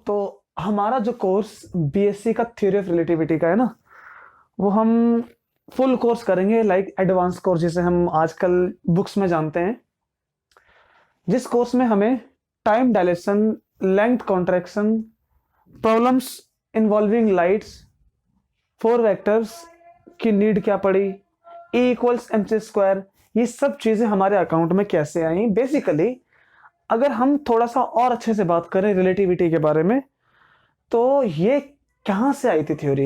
तो हमारा जो कोर्स बीएससी का थ्योरी ऑफ रिलेटिविटी का है ना, वो हम फुल कोर्स करेंगे, लाइक एडवांस कोर्स जिसे हम आजकल बुक्स में जानते हैं। जिस कोर्स में हमें time dilation, length contraction, problems involving lights, four vectors की नीड क्या पड़ी, E equals M C square, ये सब चीजें हमारे अकाउंट में कैसे आई। बेसिकली अगर हम थोड़ा सा और अच्छे से बात करें रिलेटिविटी के बारे में, तो ये कहां से आई थी थ्योरी।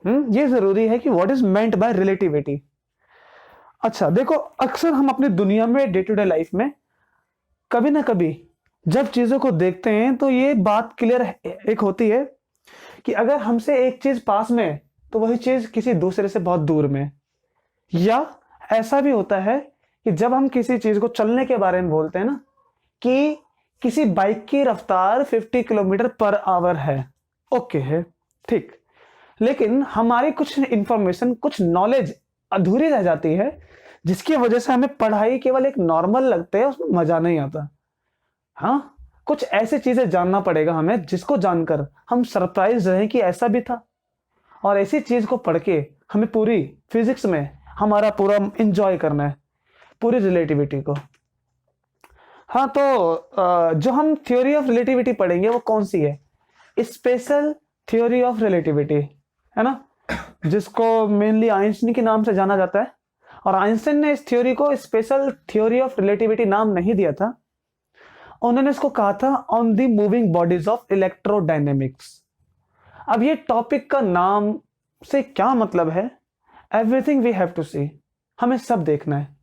ये जरूरी है कि what is meant by relativity. अच्छा देखो, अक्सर हम अपनी दुनिया में डे टू डे लाइफ में कभी ना कभी जब चीजों को देखते हैं तो ये बात क्लियर एक होती है कि अगर हमसे एक चीज पास में है तो वही चीज किसी दूसरे से बहुत दूर में। या ऐसा भी होता है कि जब हम किसी चीज को चलने के बारे में बोलते हैं ना, कि किसी बाइक की रफ्तार 50 किलोमीटर पर आवर है, ओके है, ठीक, लेकिन हमारी कुछ इंफॉर्मेशन, कुछ नॉलेज अधूरी रह जाती है, जिसकी वजह से हमें पढ़ाई केवल एक नॉर्मल लगता है, उसमें मजा नहीं आता। हाँ, कुछ ऐसी चीजें जानना पड़ेगा हमें जिसको जानकर हम सरप्राइज रहे कि ऐसा भी था, और ऐसी चीज को पढ़ के हमें पूरी फिजिक्स में हमारा पूरा इंजॉय करना है, पूरी रिलेटिविटी को। हाँ, तो जो हम थ्योरी ऑफ रिलेटिविटी पढ़ेंगे वो कौन सी है? स्पेशल थ्योरी ऑफ रिलेटिविटी, है ना, जिसको मेनली आइंस्टीन के नाम से जाना जाता है। और आइंस्टीन ने इस थ्योरी को स्पेशल थ्योरी ऑफ रिलेटिविटी नाम नहीं दिया था, उन्होंने इसको कहा था on the moving bodies of electrodynamics. अब ये टॉपिक का नाम से क्या मतलब है? एवरीथिंग वी हैव टू सी, हमें सब देखना है।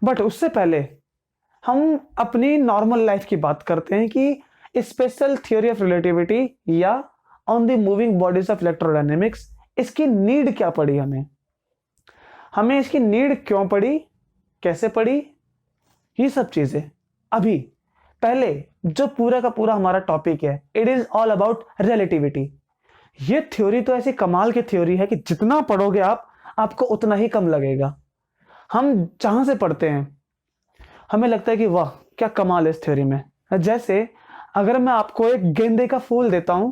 बट उससे पहले हम अपनी नॉर्मल लाइफ की बात करते हैं कि स्पेशल थ्योरी ऑफ रिलेटिविटी या on the moving bodies of electrodynamics, इसकी नीड क्या पड़ी हमें, हमें इसकी नीड क्यों पड़ी, कैसे पड़ी, ये सब चीजें। अभी पहले जो पूरा का पूरा हमारा टॉपिक है, it is all about relativity. ये थ्योरी तो ऐसी कमाल की थ्योरी है कि जितना पढ़ोगे आपको उतना ही कम लगेगा। हम जहां से पढ़ते हैं हमें लगता है कि वाह क्या कमाल है इस थ्योरी में। जैसे अगर मैं आपको एक गेंदे का फूल देता हूं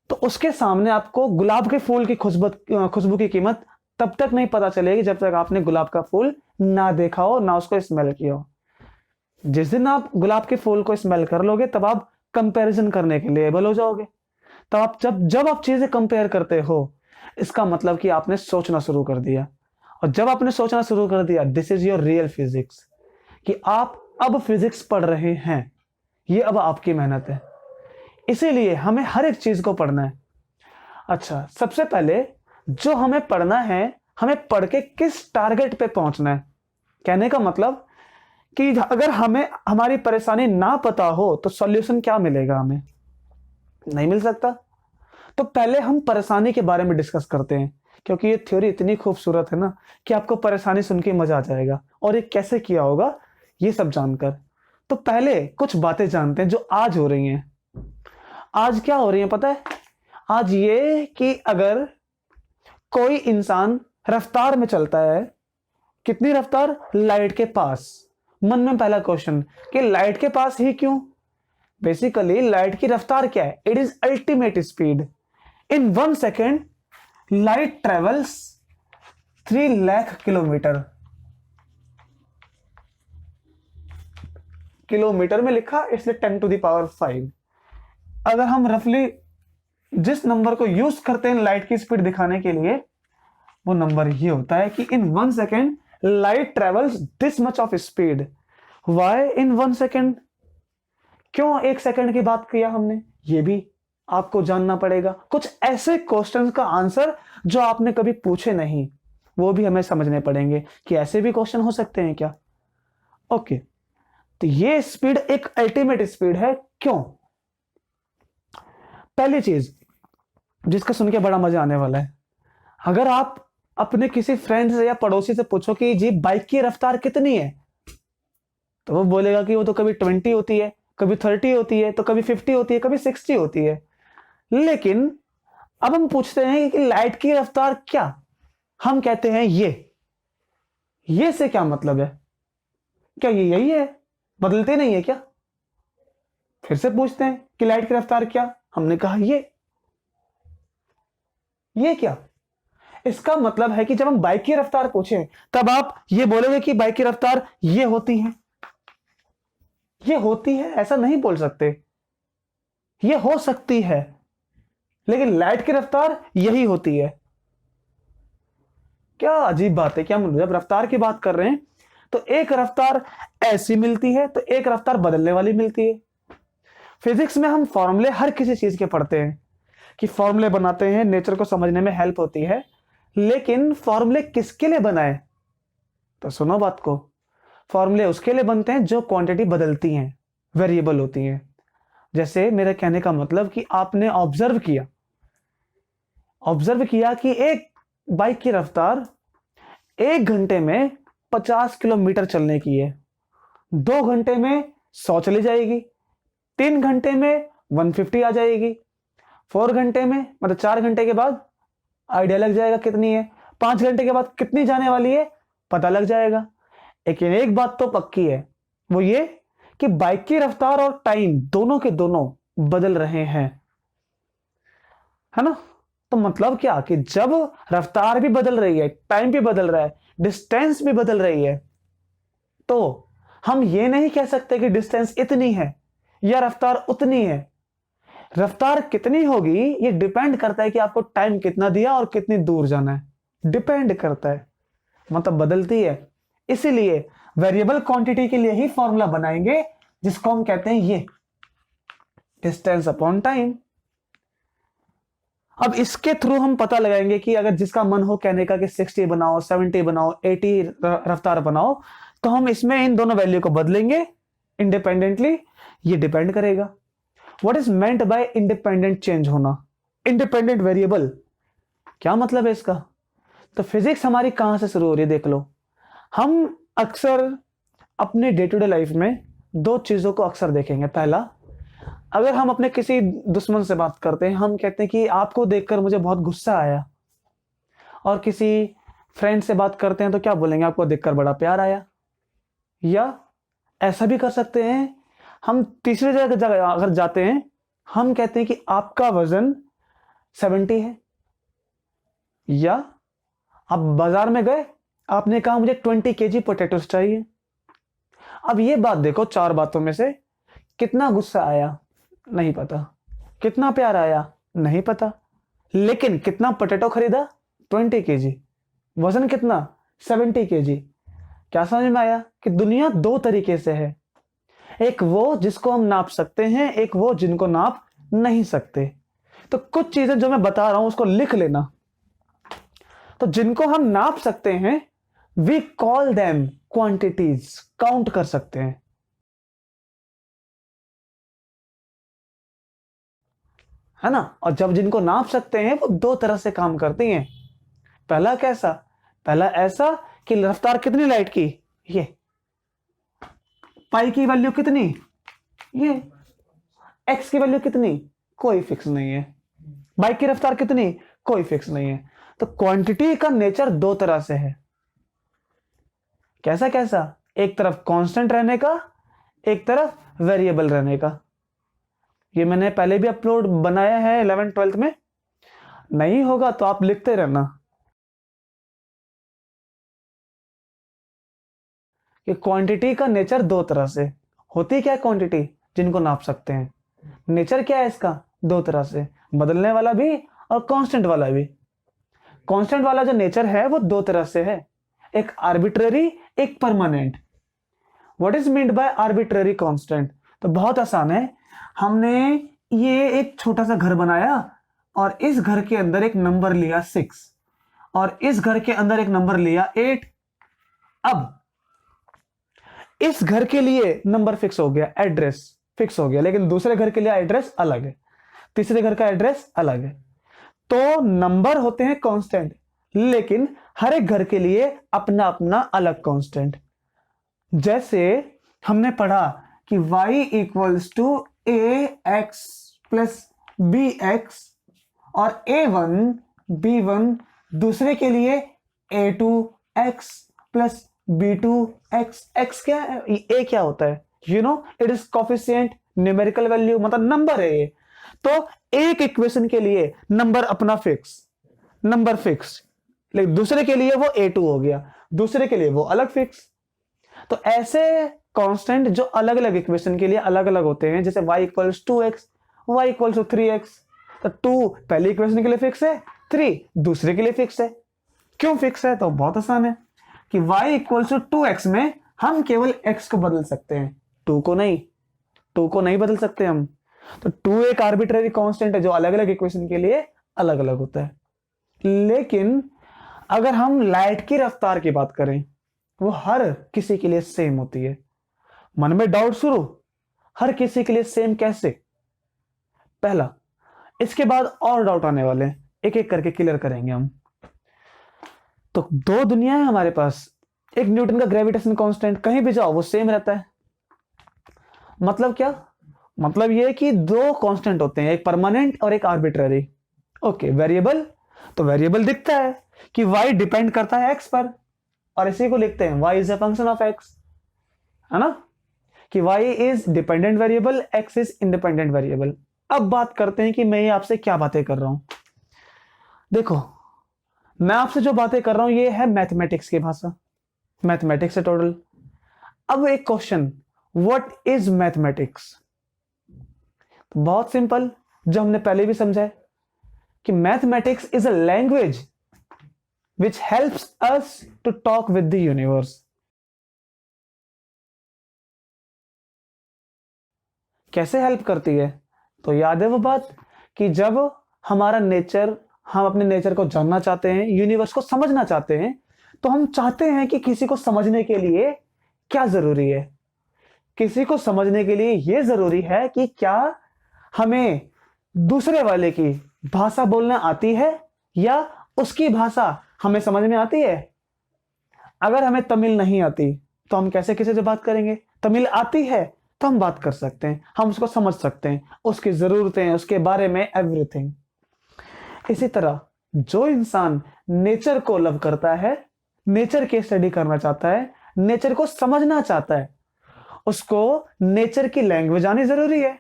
तो उसके सामने आपको गुलाब के फूल की खुशबू की कीमत तब तक नहीं पता चलेगी जब तक आपने गुलाब का फूल ना देखा हो, ना उसको स्मेल किया हो। जिस दिन आप गुलाब के फूल को स्मेल कर लोगे तब आप कंपैरिजन करने के लिए एबल हो जाओगे। तब आप जब आप चीजें कंपेयर करते हो, इसका मतलब कि आपने सोचना शुरू कर दिया। और जब आपने सोचना शुरू कर दिया, this is your real physics, कि आप अब फिजिक्स पढ़ रहे हैं, ये अब आपकी मेहनत है। इसीलिए हमें हर एक चीज को पढ़ना है। अच्छा, सबसे पहले जो हमें पढ़ना है, हमें पढ़ के किस टारगेट पे पहुंचना है। कहने का मतलब कि अगर हमें हमारी परेशानी ना पता हो तो सॉल्यूशन क्या मिलेगा, हमें नहीं मिल सकता। तो पहले हम परेशानी के बारे में डिस्कस करते हैं, क्योंकि ये थ्योरी इतनी खूबसूरत है ना कि आपको परेशानी सुन के मजा आ जाएगा, और ये कैसे किया होगा ये सब जानकर। तो पहले कुछ बातें जानते हैं जो आज हो रही हैं। आज क्या हो रही है पता है? आज ये कि अगर कोई इंसान रफ्तार में चलता है, कितनी रफ्तार? लाइट के पास। मन में पहला क्वेश्चन कि लाइट के पास ही क्यों? बेसिकली लाइट की रफ्तार क्या है? It is ultimate speed. In 1 second light travels 3 lakh kilometre. Kilometre में लिखा इसलिए 10⁵ अगर हम रफली जिस नंबर को यूज करते हैं लाइट की स्पीड दिखाने के लिए, वो नंबर ये होता है कि in 1 second light travels this much of speed. Why in 1 second? क्यों 1 सेकेंड की बात किया हमने, ये भी आपको जानना पड़ेगा। कुछ ऐसे क्वेश्चंस का आंसर जो आपने कभी पूछे नहीं, वो भी हमें समझने पड़ेंगे कि ऐसे भी क्वेश्चन हो सकते हैं क्या। ओके, तो ये स्पीड एक अल्टीमेट स्पीड है। क्यों? पहली चीज जिसका सुन के बड़ा मजा आने वाला है, अगर आप अपने किसी फ्रेंड से या पड़ोसी से पूछो कि जी बाइक की रफ्तार कितनी है, तो वो बोलेगा कि वो तो कभी 20 होती है, कभी 30 होती है, तो कभी 50 होती है, कभी 60 होती है। लेकिन अब हम पूछते हैं कि लाइट की रफ्तार क्या, हम कहते हैं ये से क्या मतलब है? क्या ये यही है, बदलते नहीं है क्या? फिर से पूछते हैं कि लाइट की रफ्तार क्या, हमने कहा ये क्या। इसका मतलब है कि जब हम बाइक की रफ्तार पूछें तब आप ये बोलोगे कि बाइक की रफ्तार ये होती है, ऐसा नहीं बोल सकते। ये हो सकती है, लेकिन लाइट की रफ्तार यही होती है। क्या अजीब बात है। क्या हम जब रफ्तार की बात कर रहे हैं तो एक रफ्तार ऐसी मिलती है तो एक रफ्तार बदलने वाली मिलती है। फिजिक्स में हम फॉर्मूले हर किसी चीज के पढ़ते हैं कि फॉर्मूले बनाते हैं, नेचर को समझने में हेल्प होती है, लेकिन फॉर्मूले किसके लिए बनाए? तो सुनो बात को, फॉर्मूले उसके लिए बनते हैं जो क्वांटिटी बदलती हैं, वेरिएबल होती हैं। जैसे मेरे कहने का मतलब कि आपने ऑब्जर्व किया कि एक बाइक की रफ्तार 1 घंटे में 50 किलोमीटर चलने की है, 2 घंटे में 100 चली जाएगी, 3 घंटे में 150 आ जाएगी, 4 घंटे में मतलब 4 घंटे के बाद आइडिया लग जाएगा कितनी है, 5 घंटे के बाद कितनी जाने वाली है पता लग जाएगा। लेकिन एक बात तो पक्की है, वो ये कि बाइक की रफ्तार और टाइम दोनों के दोनों बदल रहे हैं, है ना। तो मतलब क्या कि जब रफ्तार भी बदल रही है, टाइम भी बदल रहा है, डिस्टेंस भी बदल रही है, तो हम ये नहीं कह सकते कि डिस्टेंस इतनी है या रफ्तार उतनी है। रफ्तार कितनी होगी ये डिपेंड करता है कि आपको टाइम कितना दिया और कितनी दूर जाना है, डिपेंड करता है, मतलब बदलती है। इसीलिए वेरिएबल क्वांटिटी के लिए ही फॉर्मूला बनाएंगे जिसको हम कहते हैं ये डिस्टेंस अपॉन टाइम। अब इसके थ्रू हम पता लगाएंगे कि अगर जिसका मन हो कहने का कि 60 बनाओ, 70 बनाओ, 80 रफ्तार बनाओ, तो हम इसमें इन दोनों वैल्यू को बदलेंगे इंडिपेंडेंटली। ये डिपेंड करेगा। What is meant by independent change होना, इंडिपेंडेंट वेरिएबल, क्या मतलब है इसका? तो फिजिक्स हमारी कहां से शुरू हो रही है देख लो। हम अक्सर अपने डे टू डे लाइफ में दो चीजों को अक्सर देखेंगे। पहला, अगर हम अपने किसी दुश्मन से बात करते हैं, हम कहते हैं कि आपको देखकर मुझे बहुत गुस्सा आया, और किसी फ्रेंड से बात करते हैं तो क्या बोलेंगे? आपको देखकर बड़ा प्यार आया। या ऐसा भी कर सकते हैं, हम तीसरी जगह अगर जाते हैं, हम कहते हैं कि आपका वजन 70 है। या आप बाजार में गए, आपने कहा मुझे 20 केजी पोटैटोस चाहिए। अब ये बात देखो, चार बातों में से कितना गुस्सा आया नहीं पता, कितना प्यार आया नहीं पता, लेकिन कितना पोटैटो खरीदा 20 केजी, वजन कितना 70 केजी। क्या समझ में आया कि दुनिया दो तरीके से है, एक वो जिसको हम नाप सकते हैं, एक वो जिनको नाप नहीं सकते। तो कुछ चीजें जो मैं बता रहा हूं उसको लिख लेना। तो जिनको हम नाप सकते हैं we call them quantities, count कर सकते हैं, है ना। और जब जिनको नाप सकते हैं वो दो तरह से काम करती हैं। पहला कैसा? पहला ऐसा कि रफ्तार कितनी लाइट की, ये पाई की वैल्यू कितनी, ये एक्स की वैल्यू कितनी, कोई फिक्स नहीं है। बाइक की रफ्तार कितनी, कोई फिक्स नहीं है। तो क्वांटिटी का नेचर दो तरह से है। कैसा कैसा? एक तरफ कांस्टेंट रहने का, एक तरफ वेरिएबल रहने का। ये मैंने पहले भी अपलोड बनाया है 11th 12th में, नहीं होगा तो आप लिखते रहना कि क्वांटिटी का नेचर दो तरह से होती। क्या क्वांटिटी? जिनको नाप सकते हैं। नेचर क्या है इसका? दो तरह से, बदलने वाला भी और कांस्टेंट वाला भी। कांस्टेंट वाला जो नेचर है वो दो तरह से है, एक आर्बिट्ररी, एक permanent. What is meant by arbitrary constant? तो बहुत आसान है। हमने ये एक छोटा सा घर बनाया और इस घर के अंदर एक नंबर लिया 6 और इस घर के अंदर एक नंबर लिया 8। अब इस घर के लिए नंबर फिक्स हो गया, एड्रेस फिक्स हो गया, लेकिन दूसरे घर के लिए एड्रेस अलग है, तीसरे घर का एड्रेस अलग है। तो नंबर होते हैं कांस्टेंट, लेकिन हर एक घर के लिए अपना अपना अलग कांस्टेंट। जैसे हमने पढ़ा कि y equals to ax plus bx और a1 b1, दूसरे के लिए a2x प्लस b2x। x क्या है? a क्या होता है? You know it is coefficient, numerical value मतलब नंबर है ये। तो एक इक्वेशन के लिए नंबर अपना फिक्स, नंबर फिक्स, लेकिन दूसरे के लिए वो a2 हो गया, दूसरे के लिए वो अलग फिक्स। तो ऐसे कांस्टेंट जो अलग अलग इक्वेशन के लिए अलग अलग होते हैं, जैसे y equals 2x, y equals 3x, तो 2 पहले इक्वेशन के लिए फिक्स है, 3 दूसरे के लिए फिक्स है। क्यों फिक्स है? तो बहुत आसान है कि y इक्वल्स 2x में हम केवल x को बदल सकते हैं, 2 को नहीं बदल सकते हम। तो 2 एक आर्बिट्ररी कांस्टेंट है जो अलग अलग इक्वेशन के लिए अलग अलग होता है। लेकिन अगर हम लाइट की रफ्तार की बात करें, वो हर किसी के लिए सेम होती है। मन में डाउट शुरू, हर किसी के लिए सेम कैसे? पहला, इसके बाद और डाउट आने वाले हैं, एक एक करके क्लियर करेंगे हम। तो दो दुनिया है हमारे पास, एक न्यूटन का ग्रेविटेशन कांस्टेंट, कहीं भी जाओ वो सेम रहता है। मतलब क्या? मतलब ये कि दो कांस्टेंट होते हैं, एक परमानेंट और एक आर्बिट्ररी। ओके, वेरिएबल, तो वेरिएबल दिखता है कि y डिपेंड करता है x पर, और इसी को लिखते हैं y is a function of x, है ना, कि y is dependent variable, x is independent variable. अब बात करते हैं कि मैं ये आपसे क्या बातें कर रहा हूं। देखो, मैं आपसे जो बातें कर रहा हूं ये है मैथमेटिक्स की भाषा, मैथमेटिक्स है टोटल। अब एक क्वेश्चन, व्हाट इज मैथमेटिक्स? बहुत सिंपल, जो हमने पहले भी समझा है कि mathematics is a language which helps us to talk with the universe. कैसे हेल्प करती है? तो याद है वो बात कि जब हमारा नेचर, हम अपने नेचर को जानना चाहते हैं, यूनिवर्स को समझना चाहते हैं, तो हम चाहते हैं कि किसी को समझने के लिए क्या जरूरी है? किसी को समझने के लिए यह जरूरी है कि क्या हमें दूसरे वाले की भाषा बोलना आती है या उसकी भाषा हमें समझ में आती है। अगर हमें तमिल नहीं आती तो हम कैसे किसी से बात करेंगे? तमिल आती है तो हम बात कर सकते हैं, हम उसको समझ सकते हैं, उसकी जरूरतें, उसके बारे में एवरीथिंग। इसी तरह जो इंसान नेचर को लव करता है, नेचर की स्टडी करना चाहता है, नेचर को समझना चाहता है, उसको नेचर की लैंग्वेज आनी जरूरी है।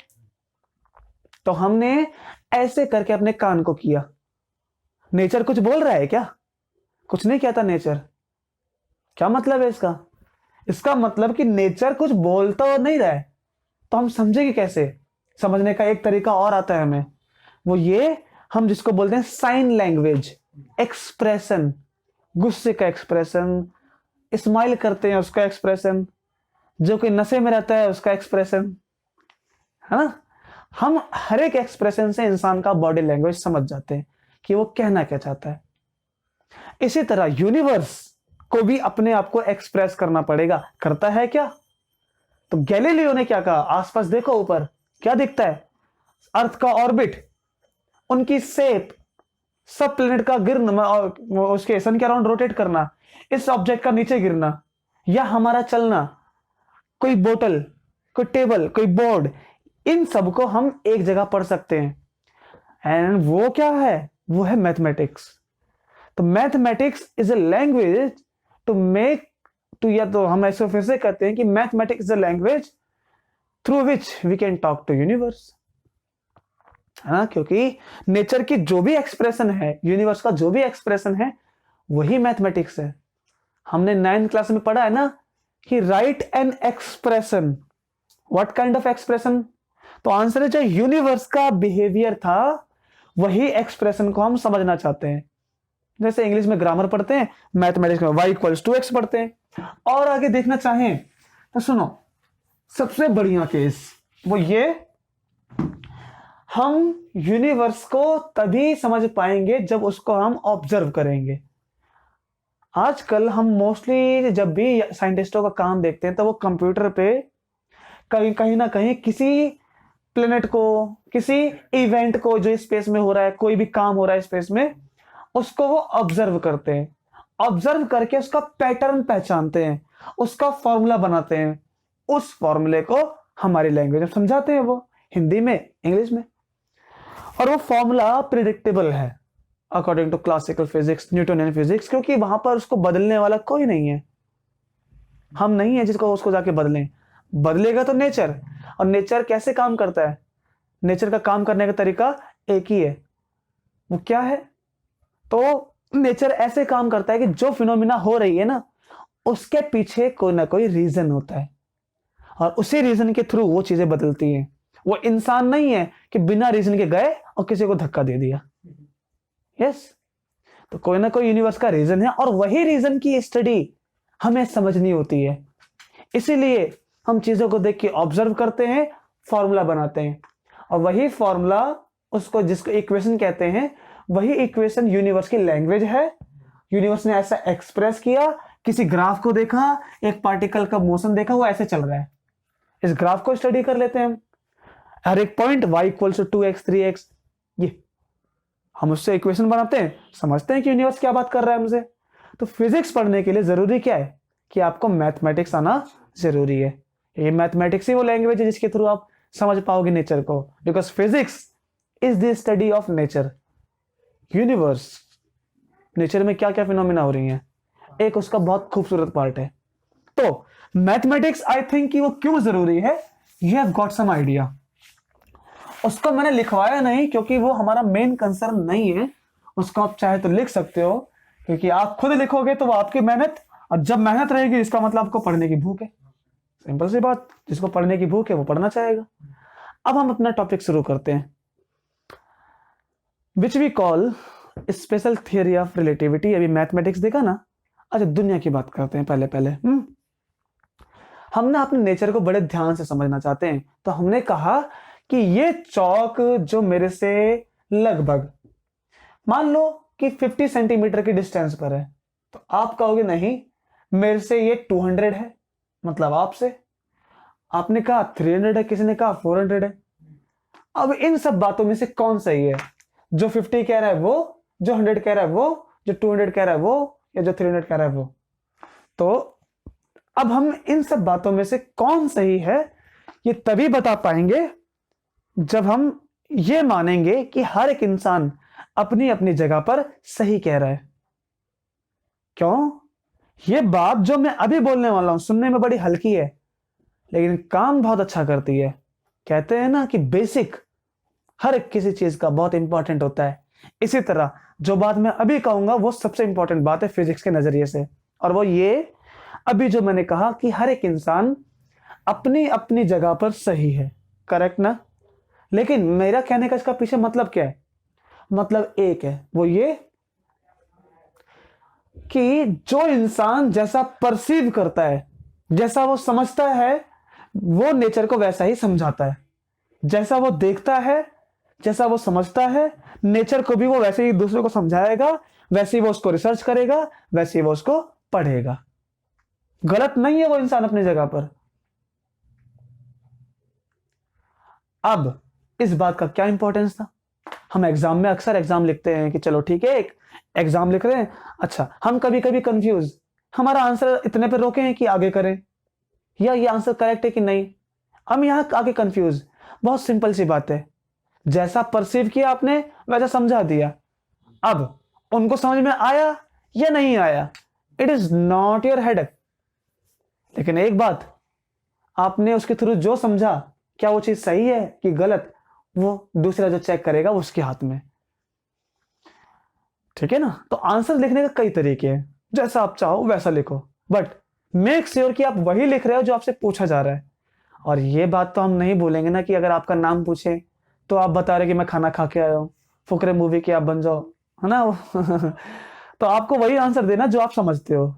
तो हमने ऐसे करके अपने कान को किया, नेचर कुछ बोल रहा है क्या? कुछ नहीं कहता नेचर। क्या मतलब है इसका? इसका मतलब कि नेचर कुछ बोलता नहीं रहा है, तो हम समझेंगे कैसे? समझने का एक तरीका और आता है हमें, वो ये, हम जिसको बोलते हैं साइन लैंग्वेज, एक्सप्रेशन, गुस्से का एक्सप्रेशन, स्माइल करते हैं उसका एक्सप्रेशन, जो कि नशे में रहता है उसका एक्सप्रेशन, है ना। हम हर एक एक्सप्रेशन से इंसान का बॉडी लैंग्वेज समझ जाते हैं कि वो कहना क्या चाहता है। इसी तरह यूनिवर्स को भी अपने आप को एक्सप्रेस करना पड़ेगा, करता है क्या? तो गैलीलियो ने क्या कहा, आसपास देखो ऊपर क्या दिखता है, अर्थ का ऑर्बिट, उनकी शेप, सब प्लेनेट का गिरना और उसके सन के अराउंड रोटेट करना, इस ऑब्जेक्ट का नीचे गिरना, या हमारा चलना, कोई बोतल, कोई टेबल, कोई बोर्ड, इन सब को हम एक जगह पढ़ सकते हैं। एंड वो क्या है? वो है मैथमेटिक्स। तो mathematics is a language to make to, या तो हम ऐसे फिर से कहते हैं कि mathematics is a language through which we can talk to universe, है ना। क्योंकि नेचर की जो भी एक्सप्रेशन है, यूनिवर्स का जो भी एक्सप्रेशन है, वही मैथमेटिक्स है। हमने 9th क्लास में पढ़ा है ना कि right an expression, what kind of expression? तो आंसर है जो यूनिवर्स का बिहेवियर था, वही एक्सप्रेशन को हम समझना चाहते हैं। जैसे इंग्लिश में ग्रामर पढ़ते हैं, मैथमेटिक्स में y इक्वल्स 2x पढ़ते हैं। और आगे देखना चाहें तो सुनो, सबसे बढ़िया केस वो ये, हम यूनिवर्स को तभी समझ पाएंगे जब उसको हम ऑब्जर्व करेंगे। आजकल हम मोस्टली जब भी साइंटिस्टों का काम देखते हैं तो वो कंप्यूटर पे कहीं ना कहीं किसी प्लेनेट को, किसी इवेंट को जो स्पेस में हो रहा है, कोई भी काम हो रहा है स्पेस में, उसको वो ऑब्जर्व करते हैं। ऑब्जर्व करके उसका पैटर्न पहचानते हैं, उसका फॉर्मूला बनाते हैं, उस फॉर्मूले को हमारी लैंग्वेज में समझाते हैं, वो हिंदी में, इंग्लिश में। और वो फॉर्मूला प्रिडिक्टेबल है according to classical physics, Newtonian physics, क्योंकि वहां पर उसको बदलने वाला कोई नहीं है। हम नहीं है जिसको उसको जाके बदलें, बदलेगा तो नेचर। और नेचर कैसे काम करता है? नेचर का काम करने का तरीका एक ही है, वो क्या है? तो नेचर ऐसे काम करता है कि जो फिनोमिना हो रही है ना, उसके पीछे कोई ना कोई रीजन होता है, और उसी रीजन के थ्रू वो चीजें बदलती हैं। वो इंसान नहीं है कि बिना रीजन के गए और किसी को धक्का दे दिया। यस, तो कोई ना कोई यूनिवर्स का रीजन है, और वही रीजन की स्टडी हमें समझनी होती है। इसीलिए हम चीजों को देख के ऑब्जर्व करते हैं, फॉर्मूला बनाते हैं, और वही फॉर्मूला, उसको जिसको इक्वेशन कहते हैं, वही इक्वेशन यूनिवर्स की लैंग्वेज है। यूनिवर्स ने ऐसा एक्सप्रेस किया, किसी ग्राफ को देखा, एक पार्टिकल का मोशन देखा, वो ऐसे चल रहा है, इस ग्राफ को स्टडी कर लेते हैं हम। हर एक point y equal to 2x 3x, ये हम उससे इक्वेशन बनाते हैं, समझते हैं कि यूनिवर्स क्या बात कर रहा है हमसे। तो फिजिक्स पढ़ने के लिए जरूरी क्या है कि आपको मैथमेटिक्स आना जरूरी है। ये मैथमेटिक्स ही वो लैंग्वेज है जिसके थ्रू आप समझ पाओगे नेचर को, because physics is the study of nature. Universe, nature में क्या क्या फिनोमिना हो रही हैं, एक उसका बहुत खूबसूरत पार्ट है। तो मैथमेटिक्स आई थिंक कि वो क्यों जरूरी है, you have got some idea. उसको मैंने लिखवाया नहीं क्योंकि वो हमारा मेन कंसर्न नहीं है, उसको आप चाहे तो लिख सकते हो, क्योंकि आप खुद लिखोगे तो वो आपकी मेहनत, और जब मेहनत रहेगी इसका मतलब आपको पढ़ने की भूख है। सिंपल सी बात, जिसको पढ़ने की भूख है वो पढ़ना चाहेगा। अब हम अपना टॉपिक शुरू करते हैं, which we call special theory of relativity. अभी मैथमेटिक्स देखा ना, अच्छा दुनिया की बात करते हैं पहले पहले। हम ना अपने नेचर को बड़े ध्यान से समझना चाहते हैं, तो हमने कहा कि ये चौक जो मेरे से लगभग मान लो कि 50 सेंटीमीटर की डिस्टेंस पर है, तो आप कहोगे नहीं मेरे से ये 200 है, मतलब आपसे। आपने कहा 300 है, किसी ने कहा 400 है। अब इन सब बातों में से कौन सही है? जो 50 कह रहा है वो, जो 100 कह रहा है वो, जो 200 कह रहा है वो, या जो 300 कह रहा है वो? तो अब हम इन सब बातों में से कौन सही है ये तभी बता पाएंगे जब हम ये मानेंगे कि हर एक इंसान अपनी अपनी जगह पर सही कह रहा है। क्यों? ये बात जो मैं अभी बोलने वाला हूं सुनने में बड़ी हल्की है, लेकिन काम बहुत अच्छा करती है। कहते हैं ना कि बेसिक हर किसी चीज का बहुत इंपॉर्टेंट होता है। इसी तरह जो बात मैं अभी कहूंगा वो सबसे इंपॉर्टेंट बात है फिजिक्स के नजरिए से, और वो ये अभी जो मैंने कहा कि हर एक इंसान अपनी अपनी जगह पर सही है। करेक्ट ना? लेकिन मेरा कहने का इसका पीछे मतलब क्या है? मतलब एक है, वो ये कि जो इंसान जैसा परसीव करता है, जैसा वो समझता है, वो नेचर को वैसा ही समझाता है। जैसा वो देखता है, जैसा वो समझता है, नेचर को भी वो वैसे ही दूसरों को समझाएगा, वैसे ही वो उसको रिसर्च करेगा, वैसे ही वो उसको पढ़ेगा। गलत नहीं है वो इंसान अपनी जगह पर। अब इस बात का क्या इंपॉर्टेंस था? हम एग्जाम में अक्सर एग्जाम लिखते हैं कि चलो ठीक है एक एग्जाम लिख रहे हैं, अच्छा हम कभी कभी कंफ्यूज, हमारा आंसर इतने पे रोके हैं कि आगे करें, या ये आंसर करेक्ट है कि नहीं, हम यहां आगे कंफ्यूज। बहुत सिंपल सी बात है, जैसा परसीव किया आपने वैसा समझा दिया। अब उनको समझ में आया या नहीं आया, it is not your headache. लेकिन एक बात, आपने उसके थ्रू जो समझा, क्या वो चीज सही है कि गलत, वो दूसरा जो चेक करेगा उसके हाथ में। ठीक है ना? तो आंसर लिखने का कई तरीके हैं, जैसा आप चाहो वैसा लिखो, बट मेक श्योर कि आप वही लिख रहे हो जो आपसे पूछा जा रहा है। और ये बात तो हम नहीं बोलेंगे ना कि अगर आपका नाम पूछे तो आप बता रहे कि मैं खाना खा के आया हूं, फुकरे मूवी के आप बन जाओ, है ना? तो आपको वही आंसर देना जो आप समझते हो।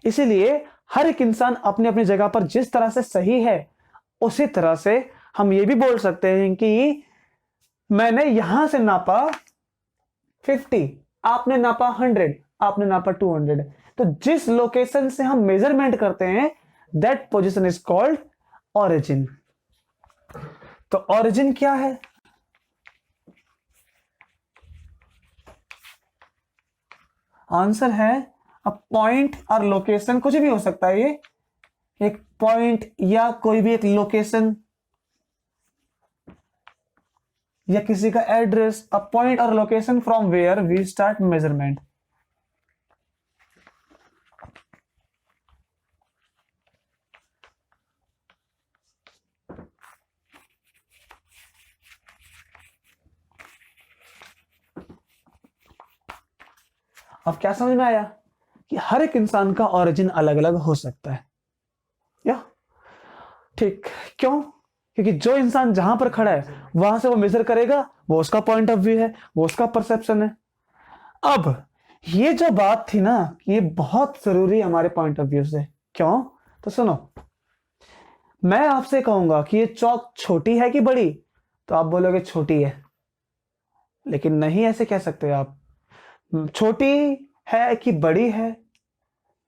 इसीलिए हर एक इंसान अपनी अपनी जगह पर जिस तरह से सही है, उसी तरह से हम ये भी बोल सकते हैं कि मैंने यहां से नापा 50, आपने नापा 100, आपने नापा 200, तो जिस लोकेशन से हम मेजरमेंट करते हैं that position is called origin. तो ऑरिजिन क्या है? आंसर है अ पॉइंट और लोकेशन, कुछ भी हो सकता है, ये एक पॉइंट या कोई भी एक लोकेशन या किसी का एड्रेस, अ पॉइंट और location from where we start measurement. अब क्या समझ में आया कि हर एक इंसान का ओरिजिन अलग अलग हो सकता है, या ठीक क्यों? क्योंकि जो इंसान जहां पर खड़ा है वहां से वो मेजर करेगा, वो उसका पॉइंट ऑफ व्यू है, वो उसका परसेप्शन है। अब ये जो बात थी ना, ये बहुत जरूरी है हमारे पॉइंट ऑफ व्यू से। क्यों? तो सुनो, मैं आपसे कहूंगा कि ये चौक छोटी है कि बड़ी, तो आप बोलोगे छोटी है, लेकिन नहीं ऐसे कह सकते आप। छोटी है कि बड़ी है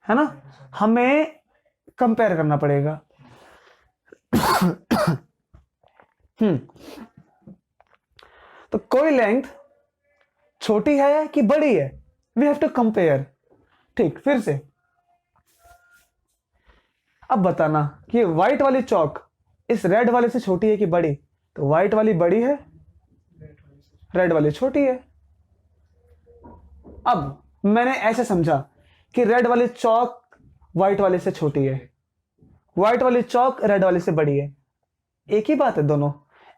ना, हमें कंपेयर करना पड़ेगा। तो कोई लेंथ छोटी है कि बड़ी है, वी हैव टू कंपेयर। ठीक, फिर से अब बताना कि व्हाइट वाली चौक इस रेड वाले से छोटी है कि बड़ी, तो व्हाइट वाली बड़ी है, रेड वाली छोटी है। अब मैंने ऐसे समझा कि रेड वाली चौक व्हाइट वाले से छोटी है, व्हाइट वाली चौक रेड वाले से बड़ी है, एक ही बात है दोनों।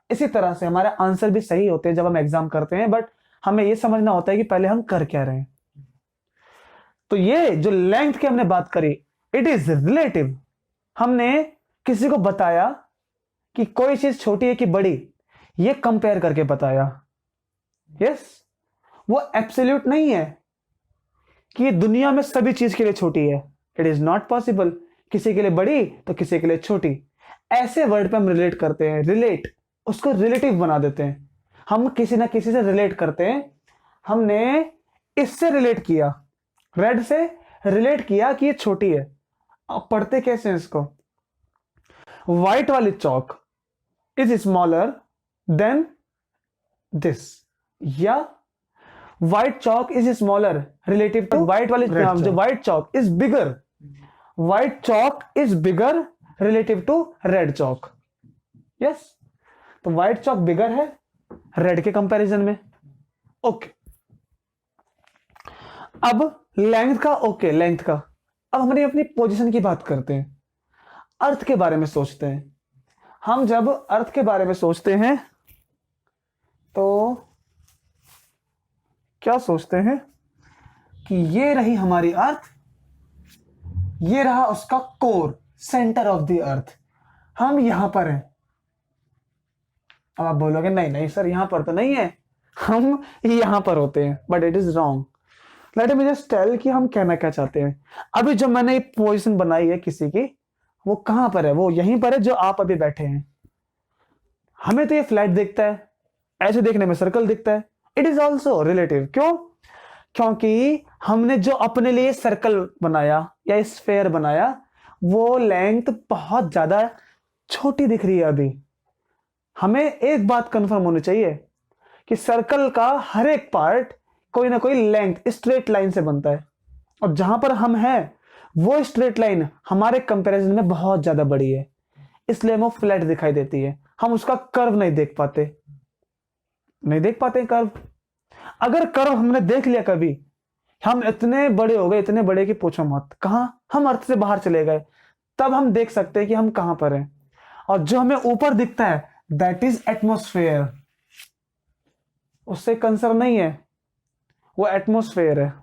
इसी तरह से हमारे आंसर भी सही होते हैं जब हम एग्जाम करते हैं, बट हमें यह समझना होता है कि पहले हम कर क्या रहे हैं। तो ये जो लेंथ की हमने बात करी, इट इज रिलेटिव। हमने किसी को बताया कि कोई चीज छोटी है कि बड़ी, ये कंपेयर करके बताया। यस, वो एब्सोल्यूट नहीं है कि ये दुनिया में सभी चीज के लिए छोटी है। इट इज नॉट पॉसिबल, किसी के लिए बड़ी तो किसी के लिए छोटी। ऐसे वर्ड पे हम रिलेट करते हैं, रिलेट उसको रिलेटिव बना देते हैं। हम किसी ना किसी से रिलेट करते हैं। हमने इससे रिलेट किया, रेड से रिलेट किया कि ये छोटी है। अब पढ़ते कैसे हैं इसको? व्हाइट वाली chalk is smaller than this, या white chalk is smaller relative to white वाली, जो white chalk is bigger, white chalk is bigger relative to red chalk. Yes, तो व्हाइट चौक बिगर है रेड के कंपैरिजन में। Okay, अब length का, okay length का, अब हमारी अपनी पोजीशन की बात करते हैं, अर्थ के बारे में सोचते हैं। हम जब अर्थ के बारे में सोचते हैं तो क्या सोचते हैं कि ये रही हमारी अर्थ, ये रहा उसका core, centre of the earth, हम यहां पर हैं। अब आप बोलोगे नहीं नहीं सर यहां पर तो नहीं है, हम यहां पर होते हैं, but it is wrong. Let me just tell कि हम कहना क्या चाहते हैं। अभी जो मैंने पोजीशन बनाई है किसी की, वो कहां पर है? वो यहीं पर है जो आप अभी बैठे हैं। हमें तो ये फ्लैट दिखता है, ऐसे देखने में सर्कल दिखता है। It is also relative. क्यों? क्योंकि हमने जो अपने लिए सर्कल बनाया या स्फेयर बनाया, वो लेंथ बहुत ज्यादा छोटी दिख रही है अभी। हमें एक बात कंफर्म होनी चाहिए कि सर्कल का हर एक पार्ट कोई ना कोई लेंथ स्ट्रेट लाइन से बनता है, और जहां पर हम हैं वो स्ट्रेट लाइन हमारे कंपैरिजन में बहुत ज्यादा बड़ी है, इसलिए हमें फ्लैट दिखाई देती है। हम उसका कर्व नहीं देख पाते, नहीं देख पाते कर्व। अगर कर्व हमने देख लिया कभी, हम इतने बड़े हो गए, इतने बड़े कि पूछो मत, कहां हम अर्थ से बाहर चले गए, तब हम देख सकते हैं कि हम कहां पर हैं। और जो हमें ऊपर दिखता है दैट इज एटमॉस्फेयर, उससे कंसर्न नहीं है, वो एटमॉस्फेयर है।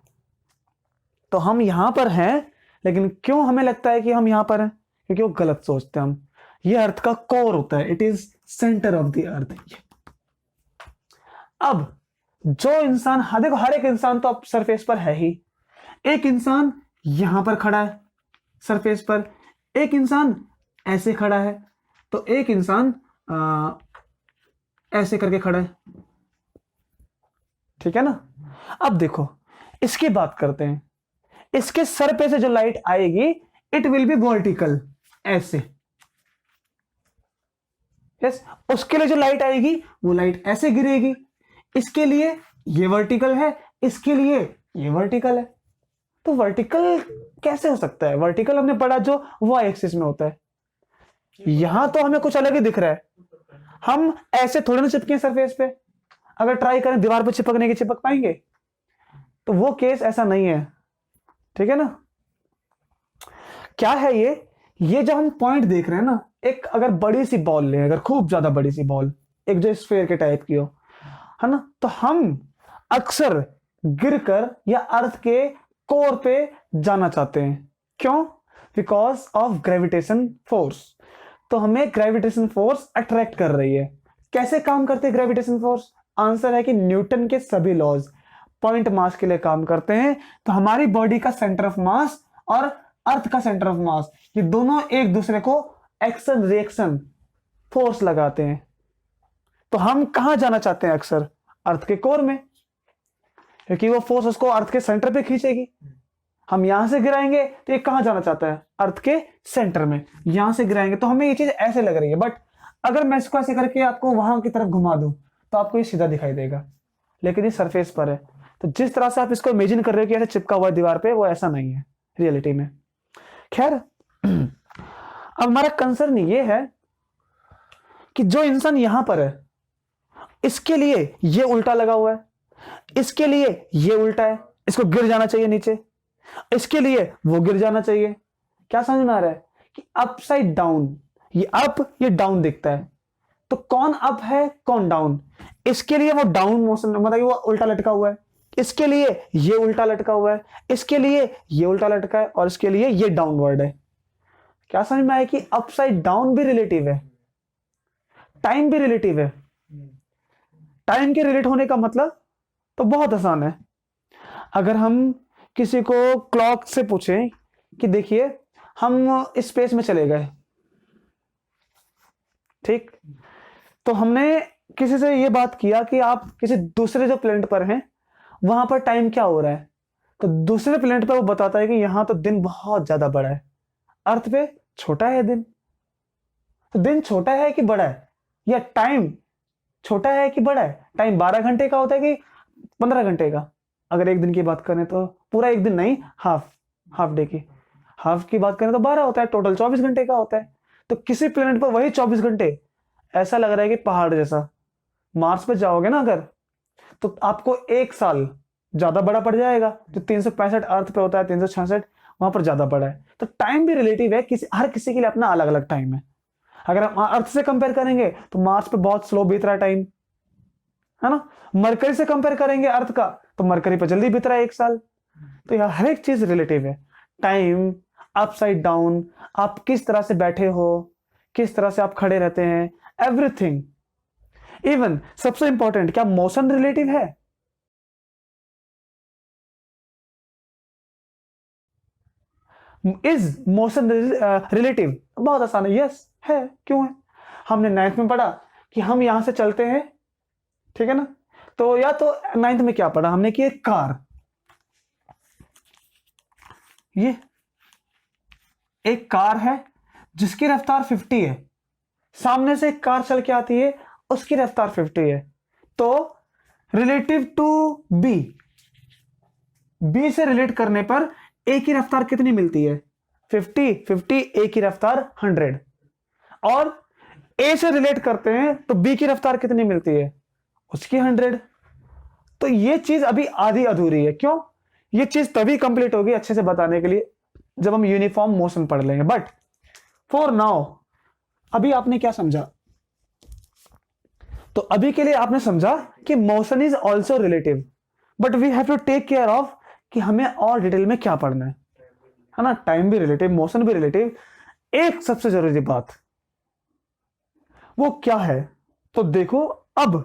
तो हम यहां पर हैं, लेकिन क्यों हमें लगता है कि हम यहां पर हैं? क्योंकि वो गलत सोचते हैं हम। ये अर्थ का कोर होता है, it is centre of the earth. अब जो इंसान, हाँ देखो हर एक इंसान तो अब सरफेस पर है ही। एक इंसान यहां पर खड़ा है सरफेस पर, एक इंसान ऐसे खड़ा है, तो एक इंसान ऐसे करके खड़ा है, ठीक है ना। अब देखो इसकी बात करते हैं। इसके सर पे से जो लाइट आएगी इट विल बी वर्टिकल, ऐसे। यस, उसके लिए जो लाइट आएगी वो लाइट ऐसे गिरेगी। इसके लिए ये वर्टिकल है, इसके लिए ये वर्टिकल है। तो वर्टिकल कैसे हो सकता है? वर्टिकल हमने पढ़ा जो वाई एक्सिस में होता है। यहां तो हमें कुछ अलग ही दिख रहा है। हम ऐसे थोड़े ना चिपके सरफेस पे, अगर ट्राई करें दीवार पे चिपकने की, चिपक पाएंगे? तो वो केस ऐसा नहीं है, ठीक है ना। क्या है ये जो हम पॉइंट देख रहे हैं ना, एक अगर बड़ी सी बॉल ले, अगर खूब ज्यादा बड़ी सी बॉल, एक जो स्फेयर के टाइप की हो, है ना, तो हम अक्सर गिरकर या अर्थ के कोर पे जाना चाहते हैं। क्यों? Because of gravitation force. तो हमें ग्रेविटेशन फोर्स अट्रैक्ट कर रही है। कैसे काम करते हैं ग्रेविटेशन फोर्स? आंसर है कि न्यूटन के सभी लॉज पॉइंट मास के लिए काम करते हैं। तो हमारी बॉडी का सेंटर ऑफ मास और अर्थ का सेंटर ऑफ मास, ये दोनों एक दूसरे को एक्शन रिएक्शन फोर्स लगाते हैं। तो हम कहां जाना चाहते हैं? अक्सर अर्थ के कोर में, क्योंकि वो फोर्स उसको अर्थ के सेंटर पे खींचेगी। हम यहां से गिराएंगे तो ये कहां जाना चाहता है? अर्थ के सेंटर में। यहां से गिराएंगे तो हमें ये चीज ऐसे लग रही है, बट अगर मैं इसको ऐसे करके आपको वहां की तरफ घुमा दूं तो आपको ये सीधा दिखाई देगा, लेकिन ये सरफेस पर है। तो जिस तरह से आप इसको इमेजिन कर रहे हो कि ऐसे चिपका हुआ है दीवार पे, वो ऐसा नहीं है रियलिटी में। खैर, अब हमारा कंसर्न ये है कि जो इंसान यहां पर है, इसके लिए ये उल्टा लगा हुआ है, इसके लिए ये उल्टा है, इसको गिर जाना चाहिए नीचे, इसके लिए वो गिर जाना चाहिए। क्या समझ में आ रहा है कि अपसाइड डाउन, ये अप ये डाउन दिखता है, तो कौन अप है कौन डाउन? इसके लिए वो डाउन मोशन, मतलब वो उल्टा लटका हुआ है, इसके लिए ये उल्टा लटका हुआ है, इसके लिए ये उल्टा लटका है, और इसके लिए ये डाउनवर्ड है। क्या समझ में आया कि अपसाइड डाउन भी रिलेटिव है, टाइम भी रिलेटिव है। टाइम के रिलेट होने का मतलब तो बहुत आसान है। अगर हम किसी को क्लॉक से पूछें कि देखिए हम स्पेस में चले गए, ठीक, तो हमने किसी से ये बात किया कि आप किसी दूसरे जो प्लेनेट पर हैं वहां पर टाइम क्या हो रहा है, तो दूसरे प्लेनेट पर वो बताता है कि यहां तो दिन बहुत ज्यादा बड़ा है, अर्थ पे छोटा है दिन। तो दिन छोटा है कि बड़ा है, या टाइम छोटा है कि बड़ा है? टाइम 12 घंटे का होता है कि 15 घंटे का? अगर एक दिन की बात करें तो पूरा एक दिन नहीं, हाफ डे की, हाफ की बात करें तो 12 होता है, टोटल 24 घंटे का होता है। तो किसी प्लेनेट पर वही 24 घंटे ऐसा लग रहा है कि पहाड़ जैसा। मार्स पे जाओगे ना अगर, तो आपको एक साल ज्यादा बड़ा पड़ जाएगा। जो 365 अर्थ पे होता है, 366 वहां पर ज्यादा बड़ा है। तो टाइम भी रिलेटिव है, हर किसी के लिए अपना अलग अलग टाइम है। अगर हम अर्थ से कंपेयर करेंगे तो मार्स पे बहुत स्लो बीत रहा है टाइम, है ना। मरकरी से कंपेयर करेंगे अर्थ का, तो मरकरी पे जल्दी बीत रहा है एक साल। तो यह हर एक चीज रिलेटिव है। टाइम, अपसाइड डाउन, आप किस तरह से बैठे हो, किस तरह से आप खड़े रहते हैं, एवरीथिंग। इवन सबसे इंपॉर्टेंट, क्या मोशन रिलेटिव है? Is motion relative? बहुत आसान है, यस है। क्यों है? हमने 9th में पढ़ा कि हम यहां से चलते हैं, ठीक है ना। तो या तो 9th में क्या पढ़ा हमने कि एक कार, ये एक कार है जिसकी रफ्तार 50 है, सामने से एक कार चल के आती है, उसकी रफ्तार 50 है। तो रिलेटिव टू बी, बी से रिलेट करने पर ए की रफ्तार कितनी मिलती है? 50, 50, ए की रफ्तार 100। और ए से रिलेट करते हैं तो बी की रफ्तार कितनी मिलती है? उसकी 100। तो ये चीज अभी आधी अधूरी है। क्यों? ये चीज तभी कंप्लीट होगी अच्छे से बताने के लिए जब हम यूनिफॉर्म मोशन पढ़ लेंगे। बट फॉर नाउ अभी आपने क्या समझा? तो अभी के लिए आपने समझा कि motion is also relative, but we have to take care of कि हमें और डिटेल में क्या पढ़ना है ना। टाइम भी रिलेटिव, मोशन भी रिलेटिव। एक सबसे जरूरी बात वो क्या है, तो देखो अब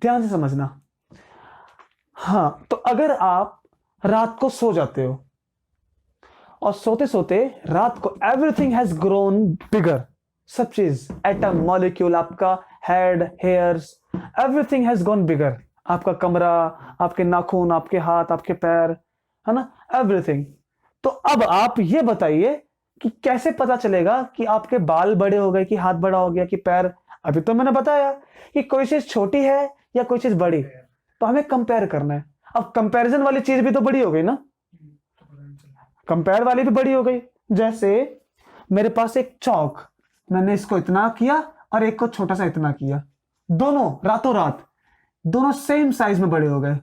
ध्यान से समझना। हां, तो अगर आप रात को सो जाते हो और सोते सोते रात को एवरीथिंग हैज ग्रोन बिगर, सब चीज, एटम, मॉलिक्यूल, आपका head, hairs, everything has gone bigger. आपका कमरा, आपके नाखून, आपके हाथ, आपके पैर, है ना, एवरीथिंग। तो अब आप ये बताइए कि कैसे पता चलेगा कि आपके बाल बड़े हो गए, कि हाथ बड़ा हो गया, कि पैर। अभी तो मैंने बताया कि कोई चीज छोटी है या कोई चीज बड़ी, तो हमें कंपेयर करना है। अब कंपैरिजन वाली चीज भी तो बड़ी हो गई ना, कंपेयर वाली भी बड़ी हो गई। जैसे मेरे पास एक चौक, मैंने इसको इतना किया और एक को छोटा सा इतना किया, दोनों रातों रात दोनों सेम साइज में बड़े हो गए।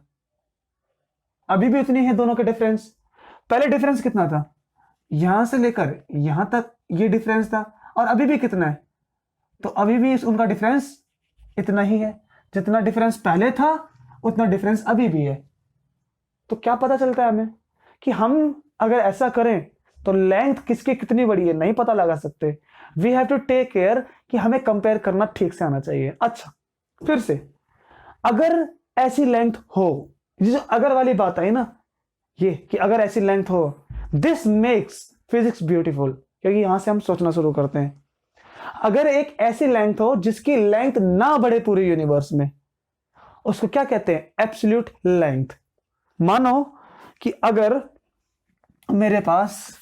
अभी भी उतनी है दोनों के डिफरेंस। पहले डिफरेंस कितना था? यहां से लेकर यहां तक ये डिफरेंस था, और अभी भी कितना है? तो अभी भी उनका डिफरेंस इतना ही है। जितना डिफरेंस पहले था उतना डिफरेंस अभी भी है। तो क्या पता चलता है हमें कि हम अगर ऐसा करें तो लेंथ किसकी कितनी बड़ी है नहीं पता लगा सकते। We have to take care कि हमें कंपेयर करना ठीक से आना चाहिए। अच्छा, फिर से अगर ऐसी लेंथ हो, ये जो अगर वाली बात आई ना, ये कि अगर ऐसी लेंथ हो, दिस मेक्स फिजिक्स ब्यूटीफुल, क्योंकि यहां से हम सोचना शुरू करते हैं। अगर एक ऐसी लेंथ हो जिसकी लेंथ ना बढ़े पूरे यूनिवर्स में, उसको क्या कहते हैं? Absolute length. मानो कि अगर मेरे पास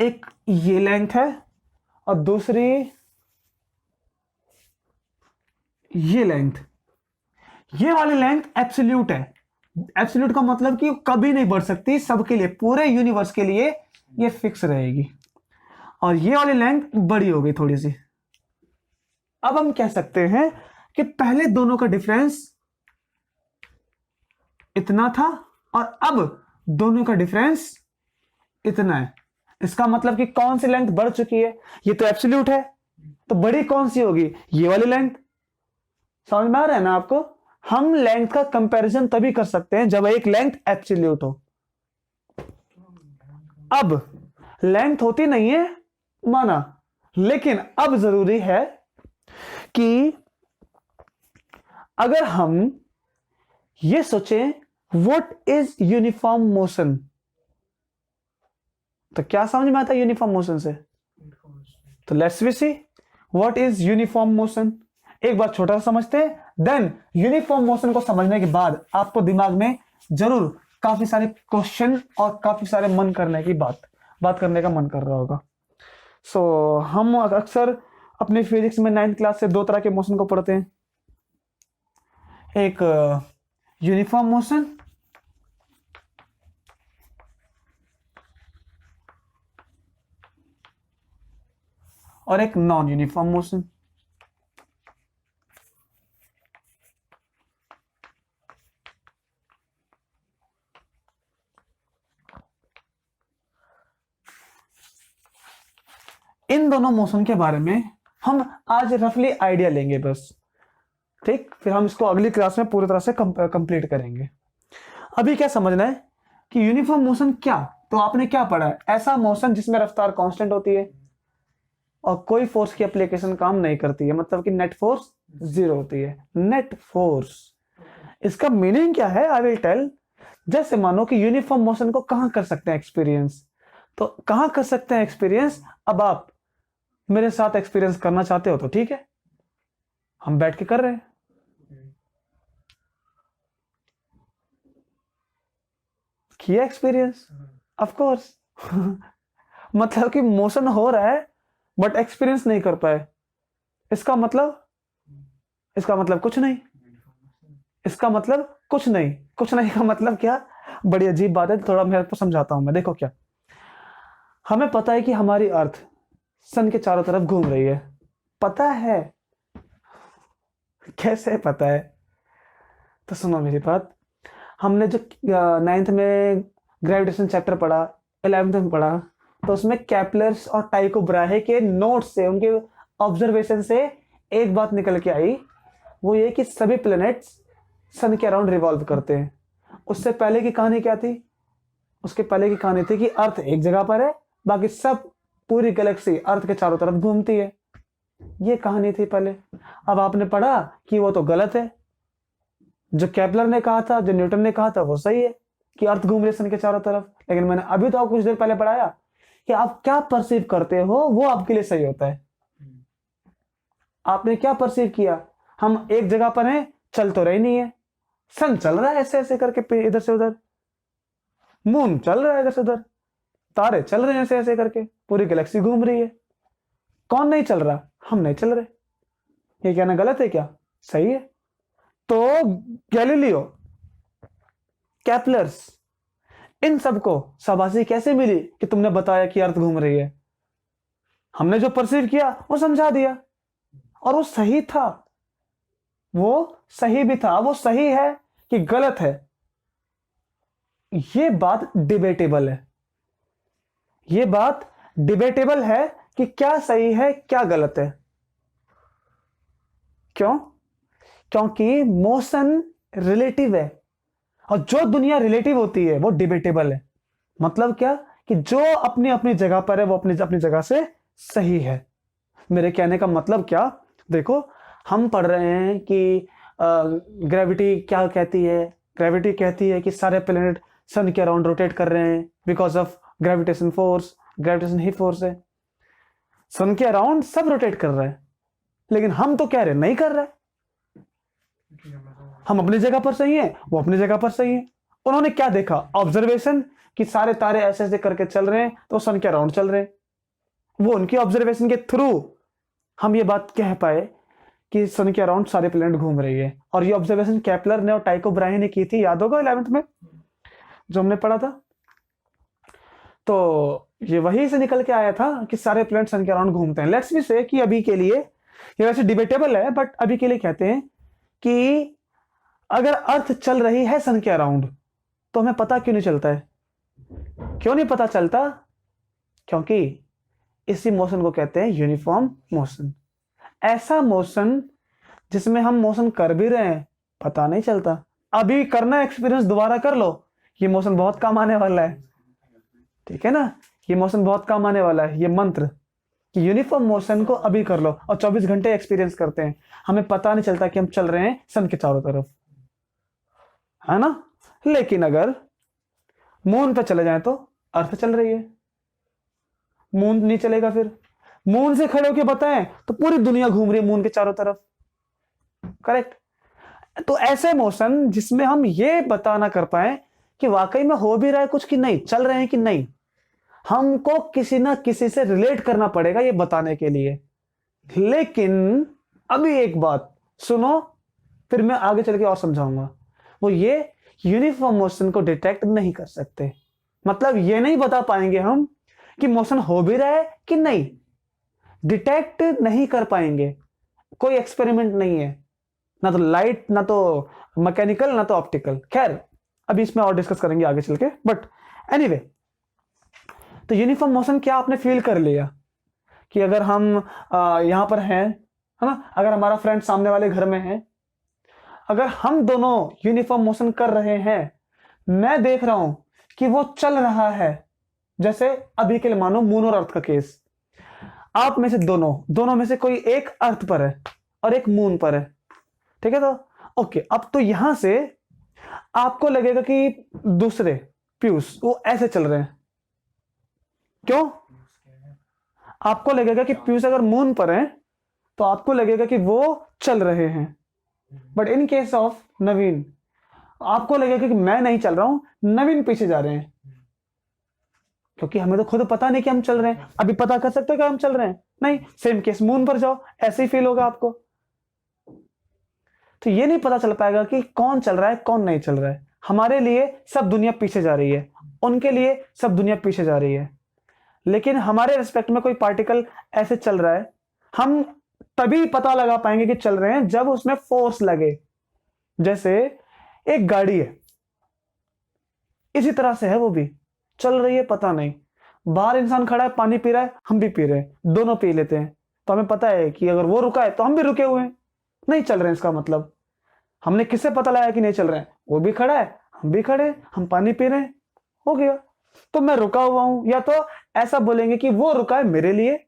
एक ये लेंथ है और दूसरी ये लेंथ, ये वाली लेंथ एब्सोल्यूट है। एब्सोल्यूट का मतलब कि कभी नहीं बढ़ सकती, सबके लिए, पूरे यूनिवर्स के लिए ये फिक्स रहेगी। और ये वाली लेंथ बड़ी हो गई थोड़ी सी। अब हम कह सकते हैं कि पहले दोनों का डिफरेंस इतना था और अब दोनों का डिफरेंस इतना है। इसका मतलब कि कौन सी लेंथ बढ़ चुकी है? ये तो एब्सोल्यूट है, तो बड़ी कौन सी होगी? ये वाली लेंथ। समझ में आ रहा है ना आपको? हम लेंथ का कंपैरिजन तभी कर सकते हैं जब एक लेंथ एब्सोल्यूट हो। अब लेंथ होती नहीं है माना, लेकिन अब जरूरी है कि अगर हम ये सोचें व्हाट इज यूनिफॉर्म मोशन, तो क्या समझ में आता है यूनिफॉर्म मोशन से? तो let's we see what is uniform motion. एक बार छोटा सा समझते हैं, देन यूनिफॉर्म मोशन को समझने के बाद आपको दिमाग में जरूर काफी सारे क्वेश्चन और काफी सारे मन करने की बात करने का मन कर रहा होगा। सो हम अक्सर अपने फिजिक्स में 9th क्लास से दो तरह के मोशन को पढ़ते हैं, एक यूनिफॉर्म मोशन और एक नॉन यूनिफॉर्म मोशन। इन दोनों मोशन के बारे में हम आज रफली आइडिया लेंगे बस, ठीक? फिर हम इसको अगली क्लास में पूरी तरह से कंप्लीट करेंगे। अभी क्या समझना है कि यूनिफॉर्म मोशन क्या, तो आपने क्या पढ़ा है? ऐसा मोशन जिसमें रफ्तार कांस्टेंट होती है और कोई फोर्स की एप्लीकेशन काम नहीं करती है, मतलब कि नेट फोर्स जीरो होती है। नेट फोर्स, इसका मीनिंग क्या है? I will tell. जैसे मानो कि यूनिफॉर्म मोशन को कहां कर सकते हैं एक्सपीरियंस, तो कहां कर सकते हैं एक्सपीरियंस? अब आप मेरे साथ एक्सपीरियंस करना चाहते हो तो ठीक है, हम बैठ के कर रहे हैं। किया एक्सपीरियंस? Of course. मतलब कि मोशन हो रहा है बट एक्सपीरियंस नहीं कर पाए। इसका मतलब कुछ नहीं। इसका मतलब कुछ नहीं। कुछ नहीं का मतलब क्या? बड़ी अजीब बात है, थोड़ा मैं आपको समझाता हूं। मैं देखो, क्या हमें पता है कि हमारी अर्थ सन के चारों तरफ घूम रही है, पता है। कैसे पता है? तो सुनो मेरी बात। हमने जो 9th में ग्रेविटेशन चैप्टर पढ़ा, 11th में पढ़ा, तो उसमें कैपलर्स और टाइको ब्राहे के नोट्स से, उनके ऑब्जर्वेशन से एक बात निकल के आई, वो ये कि सभी प्लैनेट्स सन के अराउंड रिवॉल्व करते हैं। उससे पहले की कहानी क्या थी? उसके पहले की कहानी थी कि अर्थ एक जगह पर है, बाकी सब, पूरी गैलेक्सी अर्थ के चारों तरफ घूमती है। ये कहानी थी पहले। अब आपने पढ़ा कि वो तो गलत है। जो केपलर ने कहा था, जो न्यूटन ने कहा था, वो सही है कि अर्थ घूम रही है सन के चारों तरफ। लेकिन मैंने अभी तो कुछ देर पहले पढ़ाया कि आप क्या परसीव करते हो वो आपके लिए सही होता है। आपने क्या परसीव किया? हम एक जगह पर हैं, चल तो रही नहीं है। सन चल रहा है ऐसे ऐसे करके इधर से उधर, मून चल रहा है इधर से उधर, तारे चल रहे हैं ऐसे ऐसे करके, पूरी गैलेक्सी घूम रही है। कौन नहीं चल रहा? हम नहीं चल रहे। ये कहना गलत है क्या? सही है। तो गैलीलियो, कैपलर्स, इन सबको शाबाशी कैसे मिली कि तुमने बताया कि अर्थ घूम रही है? हमने जो परसीव किया वो समझा दिया, और वो सही था। वो सही भी था। वो सही है कि गलत है, ये बात डिबेटेबल है। ये बात डिबेटेबल है कि क्या सही है क्या गलत है। क्यों? क्योंकि मोशन रिलेटिव है, और जो दुनिया रिलेटिव होती है वो डिबेटेबल है। मतलब क्या कि जो अपनी अपनी जगह पर है वो अपनी अपनी जगह से सही है। मेरे कहने का मतलब क्या, देखो हम पढ़ रहे हैं कि ग्रेविटी क्या कहती है। ग्रेविटी कहती है कि सारे प्लेनेट सन के अराउंड रोटेट कर रहे हैं because of gravitation force. Gravitation he force है, सन के अराउंड सब रोटेट कर रहा है। लेकिन हम तो कह रहे हैं नहीं कर रहा है, हम अपनी जगह पर सही हैं, वो अपनी जगह पर सही है। उन्होंने क्या देखा, ऑब्जर्वेशन, कि सारे तारे ऐसे ऐसे करके चल रहे हैं तो सन के अराउंड चल रहे हैं। वो उनकी ऑब्जर्वेशन के थ्रू हम ये बात कह पाए कि सन के अराउंड सारे प्लैनेट घूम रही है। और ये ऑब्जर्वेशन केपलर ने और टाइको ब्राहे ने की थी, याद होगा 11th में जो हमने पढ़ा था। तो ये वही से निकल के आया था कि सारे प्लैनेट सन के अराउंड घूमते हैं। लेट्स बी से कि अभी के लिए ये वैसे डिबेटेबल है, बट अभी के लिए कहते हैं कि अगर अर्थ चल रही है सन के अराउंड तो हमें पता क्यों नहीं चलता है? क्यों नहीं पता चलता? क्योंकि इसी मोशन को कहते हैं यूनिफॉर्म मोशन। ऐसा मोशन जिसमें हम मोशन कर भी रहे हैं पता नहीं चलता। अभी करना एक्सपीरियंस दोबारा कर लो, ये मोशन बहुत काम आने वाला है, ठीक है ना? ये मोशन बहुत काम आने वाला है, ये मंत्र कि यूनिफॉर्म मोशन को अभी कर लो और 24 घंटे एक्सपीरियंस करते हैं, हमें पता नहीं चलता कि हम चल रहे हैं सन के चारों तरफ, है ना? लेकिन अगर मून पे चले जाएं तो अर्थ चल रही है, मून नहीं चलेगा। फिर मून से खड़े होकर बताएं तो पूरी दुनिया घूम रही है मून के चारों तरफ, करेक्ट? तो ऐसे मोशन जिसमें हम ये बता ना कर पाए कि वाकई में हो भी रहा है कुछ कि नहीं, चल रहे हैं कि नहीं, हमको किसी ना किसी से रिलेट करना पड़ेगा ये बताने के लिए। लेकिन अभी एक बात सुनो, फिर मैं आगे चल के और समझाऊंगा। वो ये यूनिफॉर्म मोशन को डिटेक्ट नहीं कर सकते, मतलब ये नहीं बता पाएंगे हम कि मोशन हो भी रहा है कि नहीं, डिटेक्ट नहीं कर पाएंगे। कोई एक्सपेरिमेंट नहीं है, ना तो लाइट, ना तो मैकेनिकल, ना तो ऑप्टिकल। खैर अभी इसमें और डिस्कस करेंगे आगे चल के, बट एनीवे तो यूनिफॉर्म मोशन क्या आपने फील कर लिया कि अगर हम यहां पर हैं, है ना, अगर हमारा फ्रेंड सामने वाले घर में है, अगर हम दोनों यूनिफॉर्म मोशन कर रहे हैं, मैं देख रहा हूं कि वो चल रहा है, जैसे अभी के लिए मानो मून और अर्थ का केस, आप में से दोनों में से कोई एक अर्थ पर है और एक मून पर है, ठीक है? तो ओके, अब तो यहां से आपको लगेगा कि दूसरे पीयूष वो ऐसे चल रहे हैं। क्यों? आपको लगेगा कि पीयूष अगर मून पर है तो आपको लगेगा कि वो चल रहे हैं, बट इन केस ऑफ नवीन आपको लगेगा कि मैं नहीं चल रहा हूं, नवीन पीछे जा रहे हैं, क्योंकि हमें तो खुद पता नहीं कि हम चल रहे हैं। अभी पता कर सकते हो कि हम चल रहे हैं? नहीं। सेम केस मून पर जाओ, ऐसे ही फील होगा आपको। तो ये नहीं पता चल पाएगा कि कौन चल रहा है कौन नहीं चल रहा है। हमारे लिए सब दुनिया पीछे जा रही है, उनके लिए सब दुनिया पीछे जा रही है, लेकिन हमारे रिस्पेक्ट में कोई पार्टिकल ऐसे चल रहा है, हम तभी पता लगा पाएंगे कि चल रहे हैं जब उसमें फोर्स लगे। जैसे एक गाड़ी है, इसी तरह से है, वो भी चल रही है, पता नहीं, बाहर इंसान खड़ा है, पानी पी रहा है, हम भी पी रहे हैं, दोनों पी लेते हैं, तो हमें पता है कि अगर वो रुका है तो हम भी रुके हुए हैं, नहीं चल रहे हैं। इसका मतलब हमने किससे पता लगाया कि नहीं चल रहे हैं? वो भी खड़ा है, हम भी खड़े हैं, हम पानी पी रहे हैं, हो गया। तो मैं रुका हुआ हूं, या तो ऐसा बोलेंगे कि वो रुका है मेरे लिए,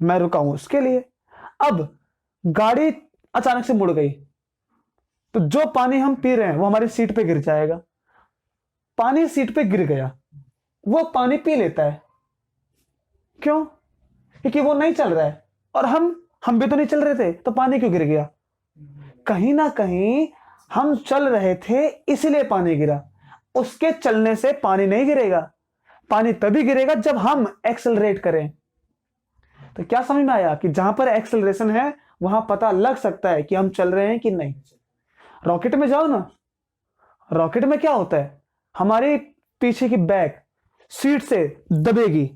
मैं रुका हूं उसके लिए। अब गाड़ी अचानक से मुड़ गई तो जो पानी हम पी रहे हैं वो हमारी सीट पे गिर जाएगा। पानी सीट पे गिर गया, वो पानी पी लेता है, क्यों? क्योंकि वो नहीं चल रहा है, और हम भी तो नहीं चल रहे थे, तो पानी क्यों गिर गया? कहीं ना कहीं हम चल रहे थे इसीलिए पानी गिरा। उसके चलने से पानी नहीं गिरेगा, पानी तभी गिरेगा जब हम एक्सेलरेट करें। तो क्या समझ में आया कि जहां पर एक्सेलरेशन है वहां पता लग सकता है कि हम चल रहे हैं कि नहीं। रॉकेट में जाओ ना, रॉकेट में क्या होता है, हमारी पीछे की बैक सीट से दबेगी।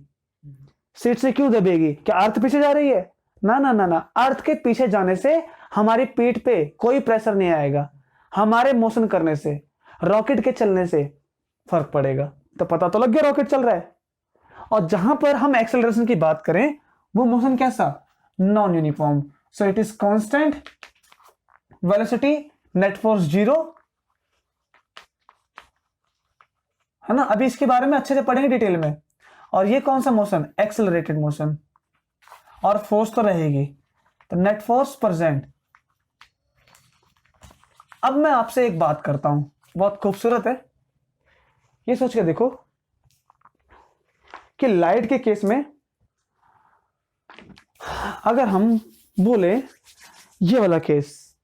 सीट से क्यों दबेगी? क्या अर्थ पीछे जा रही है? ना ना ना ना, अर्थ के पीछे जाने से हमारी पीठ पे कोई प्रेशर नहीं आएगा, हमारे मोशन करने से, रॉकेट के चलने से फर्क पड़ेगा। तो पता तो लग गया रॉकेट चल रहा है। और जहां पर हम एक्सेलरेशन की बात करें वो मोशन कैसा? Non uniform. So it is constant velocity, net force 0, है ना। अभी इसके बारे में अच्छे से पढ़ेंगे डिटेल में। और ये कौन सा मोशन, एक्सेलरेटेड मोशन, और फोर्स तो रहेगी, तो नेट फोर्स प्रेजेंट। अब मैं आपसे एक बात करता हूं, बहुत खूबसूरत है, ये सोच के देखो कि लाइट के केस में अगर हम बोले ये वाला केस,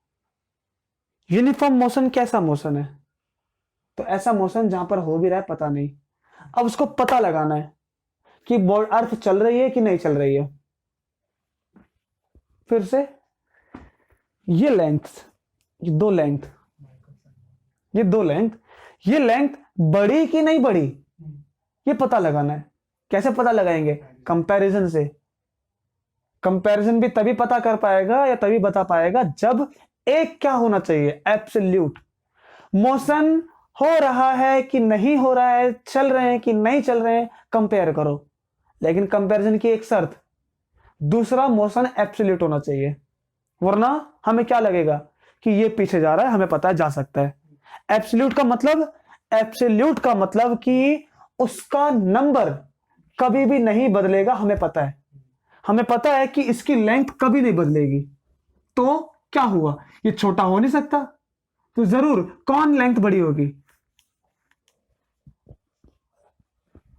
यूनिफॉर्म मोशन कैसा मोशन है, तो ऐसा मोशन जहां पर हो भी रहा है पता नहीं। अब उसको पता लगाना है कि अर्थ चल रही है कि नहीं चल रही है। फिर से ये लेंथ, ये दो लेंथ, ये दो लेंथ, ये लेंथ बड़ी कि नहीं बड़ी, ये पता लगाना है। कैसे पता लगाएंगे, कंपैरिजन से। कंपैरिजन भी तभी पता कर पाएगा या तभी बता पाएगा जब एक क्या होना चाहिए, एब्सोल्यूट। मोशन हो रहा है कि नहीं हो रहा है, चल रहे हैं कि नहीं चल रहे हैं, कंपेयर करो। लेकिन कंपैरिजन की एक शर्त, दूसरा मोशन एब्सोल्यूट होना चाहिए, वरना हमें क्या लगेगा कि ये पीछे जा रहा है, हमें पता है जा सकता है। एब्सोल्यूट का मतलब, एब्सोल्यूट का मतलब कि उसका नंबर कभी भी नहीं बदलेगा, हमें पता है। हमें पता है कि इसकी लेंथ कभी नहीं बदलेगी, तो क्या हुआ, ये छोटा हो नहीं सकता, तो जरूर कौन लेंथ बड़ी होगी,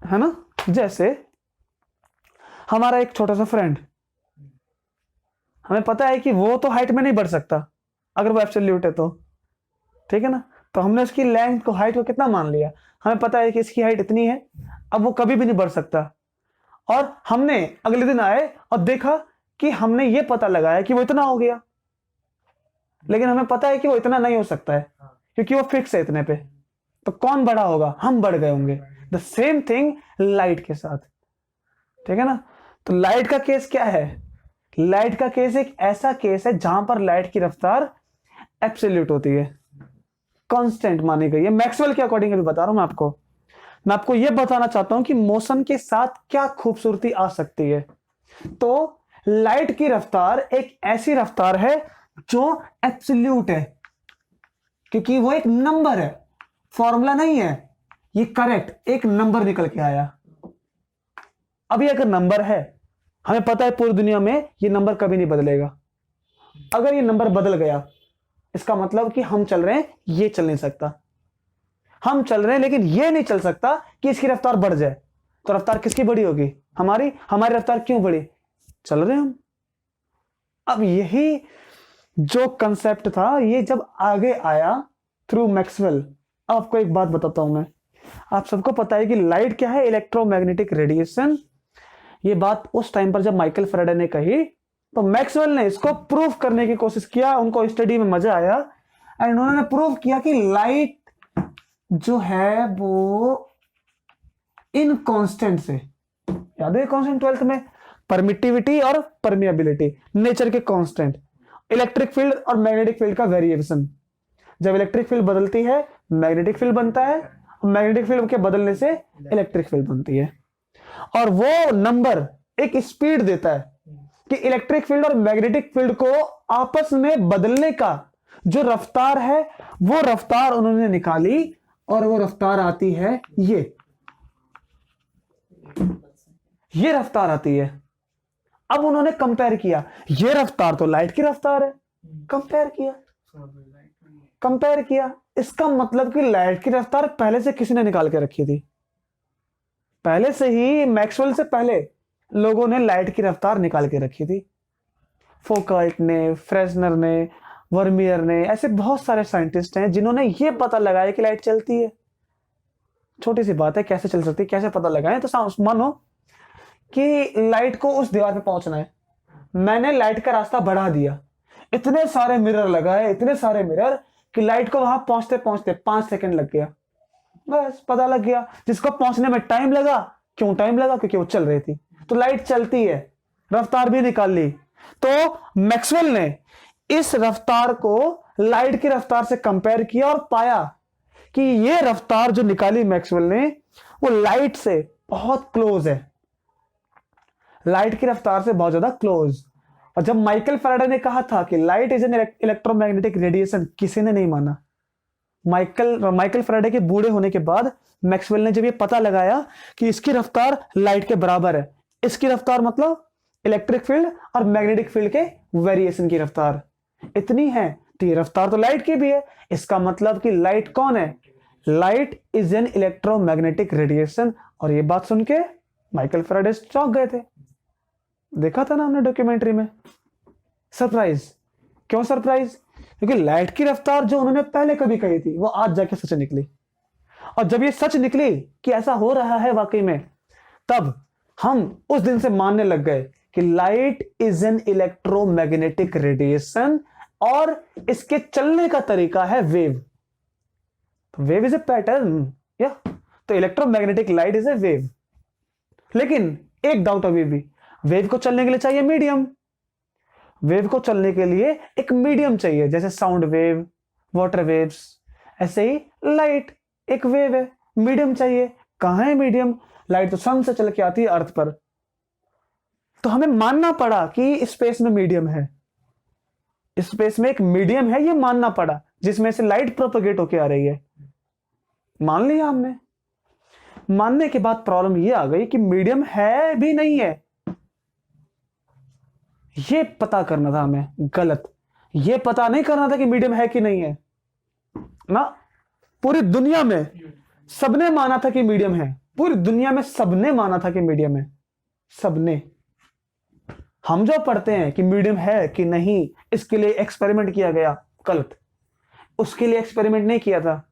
है ना। जैसे हमारा एक छोटा सा फ्रेंड, हमें पता है कि वो तो हाइट में नहीं बढ़ सकता अगर वो एब्सोल्यूट है तो, ठीक है ना। तो हमने उसकी लेंथ को, हाइट को कितना मान लिया, हमें पता है कि इसकी हाइट इतनी है, अब वो कभी भी नहीं बढ़ सकता। और हमने अगले दिन आए और देखा कि हमने ये पता लगाया कि वो इतना हो गया, लेकिन हमें पता है कि वो इतना नहीं हो सकता है क्योंकि वो फिक्स है इतने पे। तो कौन बड़ा होगा, हम बढ़ गए होंगे। द सेम थिंग लाइट के साथ, ठीक है ना। तो लाइट का केस क्या है, लाइट का केस एक ऐसा केस है जहां पर लाइट की रफ्तार एब्सोल्यूट होती है, कांस्टेंट मानी गई है। मैक्सवेल के अकॉर्डिंग अभी बता रहा हूं मैं आपको यह बताना चाहता हूं कि मोशन के साथ क्या खूबसूरती आ सकती है। तो लाइट की रफ्तार एक ऐसी रफ्तार है जो एब्सोल्यूट है, क्योंकि वो एक नंबर है, फॉर्मूला नहीं है, ये करेक्ट एक नंबर निकल के आया। अब ये अगर नंबर है, हमें पता है पूरी दुनिया में ये नंबर कभी नहीं बदलेगा। अगर ये नंबर बदल गया, इसका मतलब कि हम चल रहे हैं, ये चल नहीं सकता। हम चल रहे हैं लेकिन ये नहीं चल सकता कि इसकी रफ्तार बढ़ जाए। तो रफ्तार किसकी बड़ी होगी, हमारी। हमारी रफ्तार क्यों बढ़ी, चल रहे हैं हम। अब यही जो कंसेप्ट था, ये जब आगे आया थ्रू मैक्सवेल। आपको एक बात बताता हूं मैं, आप सबको पता है कि लाइट क्या है, इलेक्ट्रोमैग्नेटिक रेडिएशन। ये बात उस टाइम पर जब माइकल फैराडे ने कही, तो मैक्सवेल ने इसको प्रूव करने की कोशिश किया, उनको स्टडी में मजा आया, एंड उन्होंने प्रूव किया कि लाइट जो है वो इन कांस्टेंट से, याद है कांस्टेंट 12th में, परमिटिविटी और परमिएबिलिटी, नेचर के कांस्टेंट, इलेक्ट्रिक फील्ड और मैग्नेटिक फील्ड का वेरिएशन। जब इलेक्ट्रिक फील्ड बदलती है, मैग्नेटिक फील्ड बनता है, और मैग्नेटिक फील्ड के बदलने से इलेक्ट्रिक फील्ड बनती है। और वो नंबर एक स्पीड देता है कि इलेक्ट्रिक फील्ड और मैग्नेटिक फील्ड को आपस में बदलने का जो रफ्तार है, वो रफ्तार उन्होंने निकाली, और वो रफ्तार आती है ये रफ्तार आती है। अब उन्होंने कंपेयर किया, ये रफ्तार तो लाइट की रफ्तार है, कंपेयर किया। इसका मतलब कि लाइट की रफ्तार पहले से किसी ने निकाल के रखी थी, पहले से ही मैक्सवेल से पहले लोगों ने लाइट की रफ्तार निकाल के रखी थी। फोकल्ट ने, फ्रेजनर ने, वर्मियर ने, ऐसे बहुत सारे साइंटिस्ट हैं जिन्होंने ये पता लगाया कि लाइट चलती है। छोटी सी बात है, कैसे चल सकती है, कैसे पता लगाएं। तो मानो कि लाइट को उस दीवार पे पहुंचना है, मैंने लाइट का रास्ता बढ़ा दिया, इतने सारे मिरर लगाए, इतने सारे मिरर, कि लाइट को वहां पहुंचते पहुंचते 5 सेकंड लग गया, बस पता लग गया। जिसको पहुंचने में टाइम लगा, क्यों टाइम लगा, क्योंकि वो चल रही थी। तो लाइट चलती है, रफ्तार भी निकाल ली। तो मैक्सवेल ने इस रफ्तार को लाइट की रफ्तार से कंपेयर किया और पाया कि ये रफ्तार जो निकाली मैक्सवेल ने, वो लाइट से बहुत क्लोज है, लाइट की रफ्तार से बहुत ज्यादा क्लोज। और जब माइकल फैराडे ने कहा था कि light is an electromagnetic radiation, किसी ने नहीं माना। माइकल फैराडे के बूढ़े होने के बाद मैक्सवेल ने जब ये पता लगाया कि इसकी रफ्तार लाइट के बराबर है, इसकी रफ्तार मतलब इलेक्ट्रिक फील्ड और मैग्नेटिक फील्ड के वेरिएशन की रफ्तार इतनी है, तो ये रफ्तार तो लाइट की भी है। इसका मतलब कि लाइट कौन है? Light is an electromagnetic radiation. और ये बात सुन के माइकल फैराडे चौंक गए थे। देखा था ना हमने डॉक्यूमेंट्री में। सरप्राइज। क्यों सरप्राइज? क्योंकि लाइट की रफ्तार जो उन्होंने पहले कभी कही थी वो आज जाके सच निकली। और जब ये सच निकली कि ऐसा हो रहा है वाकई में, तब हम उस दिन से मानने लग गए कि light is an electromagnetic radiation और इसके चलने का तरीका है वेव। तो वेव इज ए पैटर्न या, तो electromagnetic light is a wave. लेकिन एक डाउट अभी भी, वेव को चलने के लिए चाहिए मीडियम। वेव को चलने के लिए एक मीडियम चाहिए, जैसे साउंड वेव, वाटर वेव्स, ऐसे ही लाइट एक वेव है, मीडियम चाहिए। कहां है मीडियम? लाइट तो सन से चल के आती है अर्थ पर, तो हमें मानना पड़ा कि स्पेस में मीडियम है, स्पेस में एक मीडियम है, ये मानना पड़ा जिसमें से लाइट प्रोपेगेट होके आ रही है। मान लिया हमने। मानने के बाद प्रॉब्लम ये आ गई कि मीडियम है भी नहीं है, ये पता करना था हमें। गलत। ये पता नहीं करना था कि मीडियम है कि नहीं है ना। पूरी दुनिया में सबने माना था कि मीडियम है, पूरी दुनिया में सबने माना था कि मीडियम है, सबने। हम जो पढ़ते हैं कि मीडियम है कि नहीं, इसके लिए एक्सपेरिमेंट किया गया, गलत। उसके लिए एक्सपेरिमेंट नहीं किया था।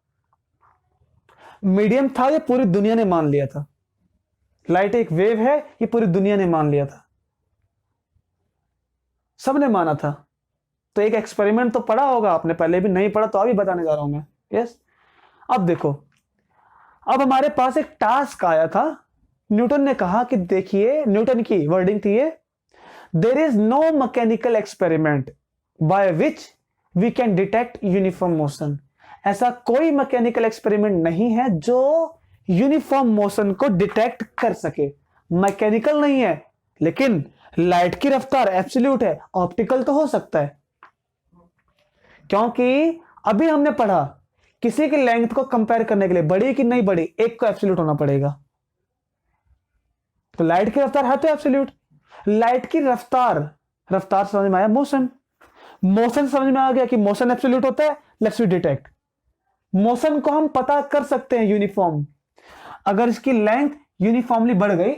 मीडियम था, ये पूरी दुनिया ने मान लिया था। लाइट एक वेव है, ये पूरी दुनिया ने मान लिया था, सबने माना था। तो एक एक्सपेरिमेंट तो पढ़ा होगा आपने, पहले भी नहीं पढ़ा तो अभी बताने जा रहा हूं मैं। यस। अब देखो, अब हमारे पास एक टास्क आया था। न्यूटन ने कहा कि देखिए, न्यूटन की वर्डिंग थी ये, there is no mechanical experiment by which we can detect uniform motion. ऐसा कोई मैकेनिकल एक्सपेरिमेंट नहीं है जो यूनिफॉर्म मोशन को डिटेक्ट कर सके। मैकेनिकल नहीं है, लेकिन लाइट की रफ्तार एब्सोल्यूट है, ऑप्टिकल तो हो सकता है। क्योंकि अभी हमने पढ़ा किसी की लेंथ को कंपेयर करने के लिए बड़ी कि नहीं बड़ी, एक को एब्सोल्यूट होना पड़ेगा। तो लाइट की रफ्तार है तो एब्सोल्यूट। लाइट की रफ्तार, रफ्तार समझ में आया? मोशन, मोशन समझ में आ गया कि मोशन एब्सोल्यूट होता है। Let's we detect. मोशन को हम पता कर सकते हैं यूनिफॉर्म। अगर इसकी लेंथ यूनिफॉर्मली बढ़ गई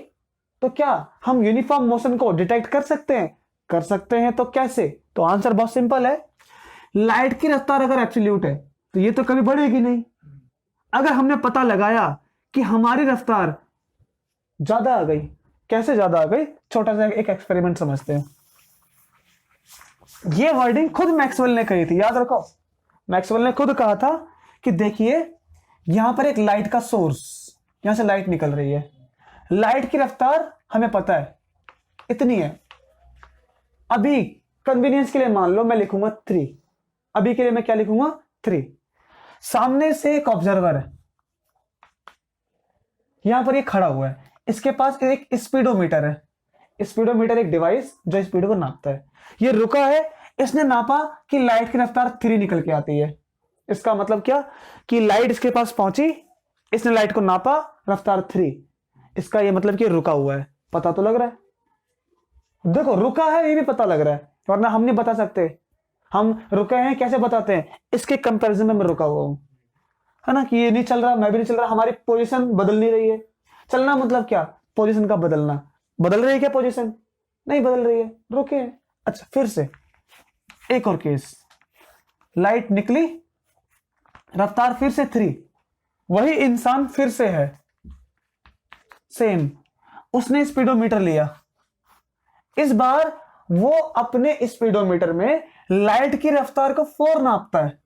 तो क्या हम यूनिफॉर्म मोशन को डिटेक्ट कर सकते हैं? कर सकते हैं। तो कैसे? तो आंसर बहुत सिंपल है। लाइट की रफ्तार अगर एब्सोल्यूट है तो ये तो कभी बढ़ेगी नहीं। अगर हमने पता लगाया कि हमारी रफ्तार ज्यादा आ गई, कैसे ज्यादा आ गई? छोटा सा एक एक्सपेरिमेंट समझते हैं। ये वर्डिंग खुद मैक्सवेल ने कही थी, याद रखो। मैक्सवेल ने खुद कहा था कि देखिए, यहां पर एक लाइट का सोर्स, यहां से लाइट निकल रही है। लाइट की रफ्तार हमें पता है इतनी है। अभी कन्वीनियंस के लिए मान लो मैं लिखूंगा 3। अभी के लिए मैं क्या लिखूंगा? 3। सामने से एक ऑब्जर्वर है, यहां पर ये खड़ा हुआ है, इसके पास एक स्पीडोमीटर है। स्पीडोमीटर एक डिवाइस जो स्पीड को नापता है। ये रुका है, इसने नापा कि लाइट की रफ्तार 3 निकल के आती है। इसका मतलब क्या कि लाइट इसके पास पहुंची, इसने लाइट को नापा, रफ्तार 3। इसका ये मतलब कि रुका हुआ है। पता तो लग रहा है। देखो, रुका है ये भी पता लग रहा है, वरना हम नहीं बता सकते। हम रुके हैं कैसे बताते हैं? इसके कंपैरिजन में मैं रुका हुआ हूं, है ना, कि ये नहीं चल रहा, मैं भी नहीं चल रहा, हमारी पोजीशन बदल नहीं रही है। चलना मतलब क्या? पोजीशन का बदलना। बदल रही है क्या पोजीशन? नहीं बदल रही है, रुके हैं। अच्छा, फिर से एक और केस। लाइट निकली, रफ्तार फिर से 3। वही इंसान फिर से है, सेम। उसने स्पीडोमीटर लिया। इस बार वो अपने स्पीडोमीटर में लाइट की रफ्तार को 4 नापता है।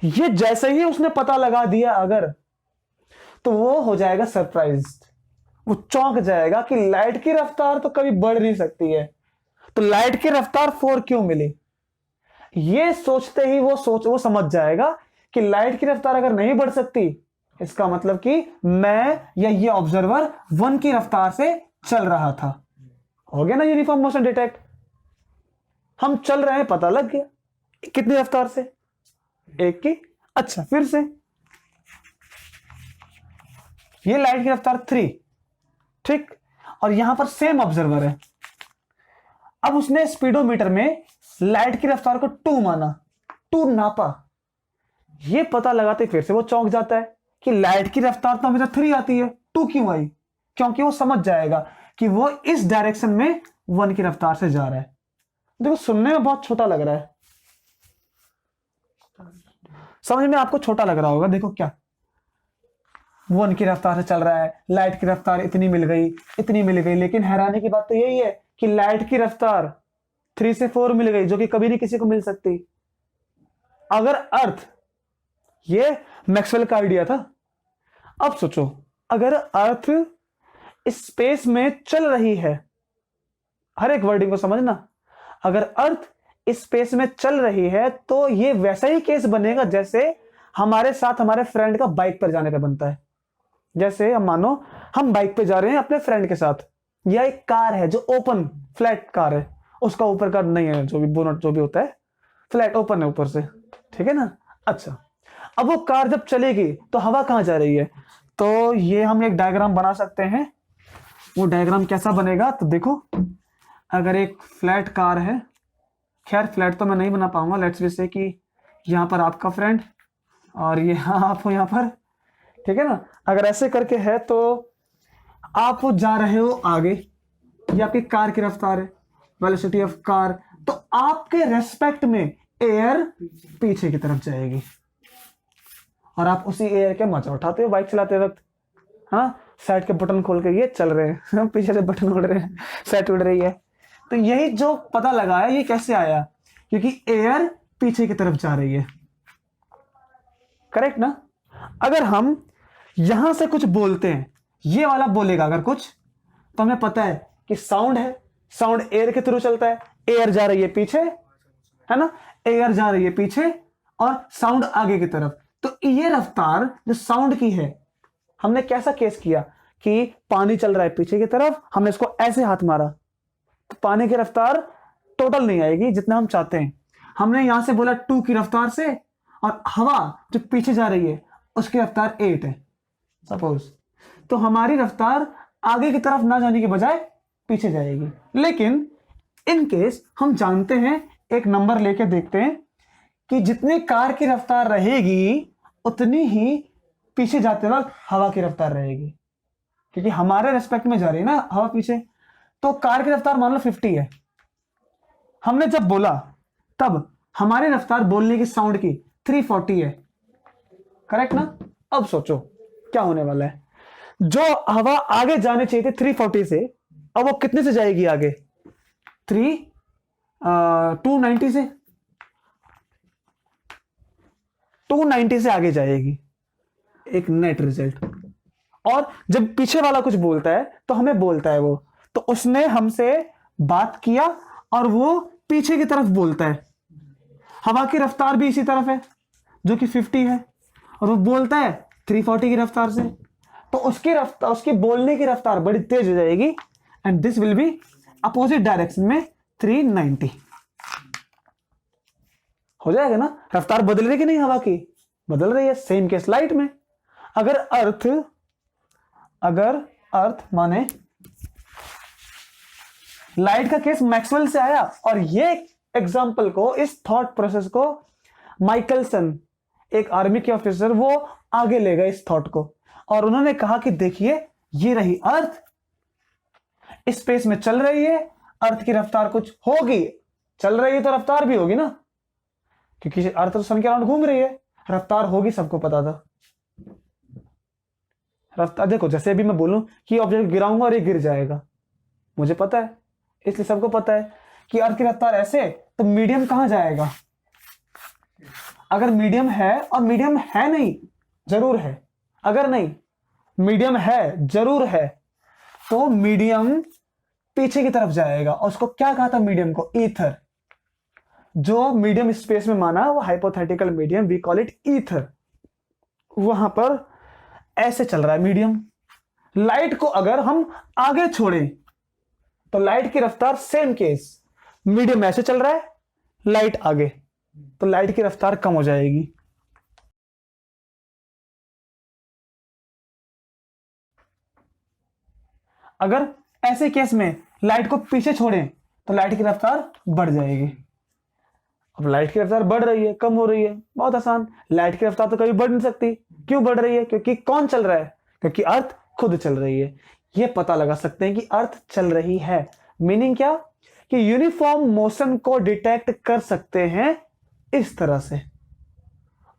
ये जैसे ही उसने पता लगा दिया अगर, तो वो हो जाएगा सरप्राइज्ड। वो चौंक जाएगा कि लाइट की रफ्तार तो कभी बढ़ नहीं सकती है, तो लाइट की रफ्तार 4 क्यों मिली? ये सोचते ही वो समझ जाएगा कि लाइट की रफ्तार अगर नहीं बढ़ सकती, इसका मतलब कि मैं या ये ऑब्जर्वर 1 की रफ्तार से चल रहा था। हो गया ना यूनिफॉर्म मोशन डिटेक्ट। हम चल रहे हैं, पता लग गया। कितनी रफ्तार से? 1 की। अच्छा, फिर से ये लाइट की रफ्तार 3, ठीक, और यहां पर सेम ऑब्जर्वर है। अब उसने स्पीडोमीटर में लाइट की रफ्तार को 2 माना, 2 नापा। ये पता लगाते फिर से वो चौंक जाता है कि लाइट की रफ्तार तो हमेशा 3 आती है, 2 क्यों आई? क्योंकि वो समझ जाएगा कि वो इस डायरेक्शन में 1 की रफ्तार से जा रहा है। देखो सुनने में बहुत छोटा लग रहा है, समझ में आपको छोटा लग रहा होगा। देखो क्या 1 की रफ्तार से चल रहा है, लाइट की रफ्तार इतनी मिल गई, इतनी मिल गई, लेकिन हैरानी की बात तो यही है कि लाइट की रफ्तार 3 से 4 मिल गई, जो कि कभी नहीं किसी को मिल सकती। अगर अर्थ, ये मैक्सवेल का आइडिया था। अब सोचो अगर अर्थ स्पेस में चल रही है, हर एक वर्डिंग को समझना, अगर अर्थ स्पेस में चल रही है तो ये वैसा ही केस बनेगा जैसे हमारे साथ हमारे फ्रेंड का बाइक पर जाने पे बनता है। जैसे हम मानो हम बाइक पे जा रहे हैं अपने फ्रेंड के साथ, या एक कार है जो ओपन फ्लैट कार है, उसका ऊपर का नहीं है, जो भी बोनट जो भी होता है फ्लैट ओपन है ऊपर से, ठीक है ना। अच्छा, अब वो कार जब चलेगी तो हवा कहां जा रही है? तो ये हम एक डायग्राम बना सकते हैं। वो डायग्राम कैसा बनेगा? तो देखो अगर एक फ्लैट कार है, खैर फ्लैट तो मैं नहीं बना पाऊंगा, लेट्स बी से कि यहाँ पर आपका फ्रेंड और ये आप हो यहाँ पर, ठीक है ना। अगर ऐसे करके है तो आप जा रहे हो आगे, ये आपकी कार की रफ्तार है, वेलोसिटी ऑफ कार, तो आपके रेस्पेक्ट में एयर पीछे की तरफ जाएगी और आप उसी एयर के मजा उठाते हो बाइक चलाते वक्त। हाँ, साइड के बटन खोल के ये चल रहे हैं, पीछे से बटन उड़ रहे हैं, साइड उड़ रही है। तो यही जो पता लगा है ये कैसे आया, क्योंकि एयर पीछे की तरफ जा रही है, करेक्ट ना। अगर हम यहां से कुछ बोलते हैं, ये वाला बोलेगा अगर कुछ, तो हमें पता है कि साउंड है, साउंड एयर के थ्रू चलता है, एयर जा रही है पीछे, है ना, एयर जा रही है पीछे और साउंड आगे की तरफ। तो ये रफ्तार जो साउंड की है, हमने कैसा केस किया कि पानी चल रहा है पीछे की तरफ, हमने इसको ऐसे हाथ मारा तो पानी की रफ्तार टोटल नहीं आएगी जितना हम चाहते हैं। हमने यहां से बोला 2 की रफ्तार से, और हवा जो पीछे जा रही है उसकी रफ्तार 8 है सपोज, तो हमारी रफ्तार आगे की तरफ ना जाने के बजाय पीछे जाएगी। लेकिन इन केस हम जानते हैं, एक नंबर लेके देखते हैं कि जितनी कार की रफ्तार रहेगी उतनी ही पीछे जाते वक्त हवा की रफ्तार रहेगी, क्योंकि हमारे रेस्पेक्ट में जा रही है ना हवा पीछे। तो कार की रफ्तार मान लो 50 है, हमने जब बोला तब हमारी रफ्तार बोलने की साउंड की 340 है, करेक्ट ना। अब सोचो क्या होने वाला है, जो हवा आगे जाने चाहिए थी 340 से, अब वो कितने से जाएगी आगे? 290 से, 290 से आगे जाएगी, एक नेट रिजल्ट। और जब पीछे वाला कुछ बोलता है तो हमें बोलता है वो, तो उसने हमसे बात किया और वो पीछे की तरफ बोलता है, हवा की रफ्तार भी इसी तरफ है जो कि 50 है, और वो बोलता है 340 की रफ्तार से, तो उसकी रफ्तार, उसकी बोलने की रफ्तार बड़ी तेज हो जाएगी, and this will be opposite direction में 390 हो जाएगा ना। रफ्तार बदल रही कि नहीं हवा की? बदल रही है। सेम केस लाइट में, अगर अर्थ माने लाइट का केस मैक्सवेल से आया, और ये एग्जांपल को, इस थॉट प्रोसेस को माइकलसन, एक आर्मी के ऑफिसर, वो आगे ले गए इस थॉट को, और उन्होंने कहा कि देखिए ये रही अर्थ, स्पेस में चल रही है, अर्थ की रफ्तार कुछ होगी, चल रही है तो रफ्तार भी होगी ना, क्योंकि अर्थ तो सन के अराउंड घूम रही है, रफ्तार होगी, सबको पता था। रफ्तार देखो, जैसे भी मैं बोलूं कि ऑब्जेक्ट गिराऊंगा और ये गिर जाएगा, मुझे पता है, इसलिए सबको पता है कि अर्थ की रफ्तार ऐसे, तो मीडियम कहां जाएगा? अगर मीडियम है, और मीडियम है नहीं, जरूर है, अगर नहीं मीडियम है जरूर है, तो मीडियम पीछे की तरफ जाएगा। और उसको क्या कहा था मीडियम को? ईथर। जो मीडियम स्पेस में माना वो hypothetical medium, we call it ether. वहां पर ऐसे चल रहा है मीडियम। लाइट को अगर हम आगे छोड़ें तो लाइट की रफ्तार सेम केस, मीडियम ऐसे चल रहा है, लाइट आगे, तो लाइट की रफ्तार कम हो जाएगी। अगर ऐसे केस में लाइट को पीछे छोड़ें तो लाइट की रफ्तार बढ़ जाएगी। अब लाइट की रफ्तार बढ़ रही है, कम हो रही है, बहुत आसान। लाइट की रफ्तार तो कभी बढ़ नहीं सकती। क्यों बढ़ रही है? क्योंकि कौन चल रहा है? क्योंकि अर्थ खुद चल रही है। यह पता लगा सकते हैं कि अर्थ चल रही है। मीनिंग क्या? कि यूनिफॉर्म मोशन को डिटेक्ट कर सकते हैं इस तरह से,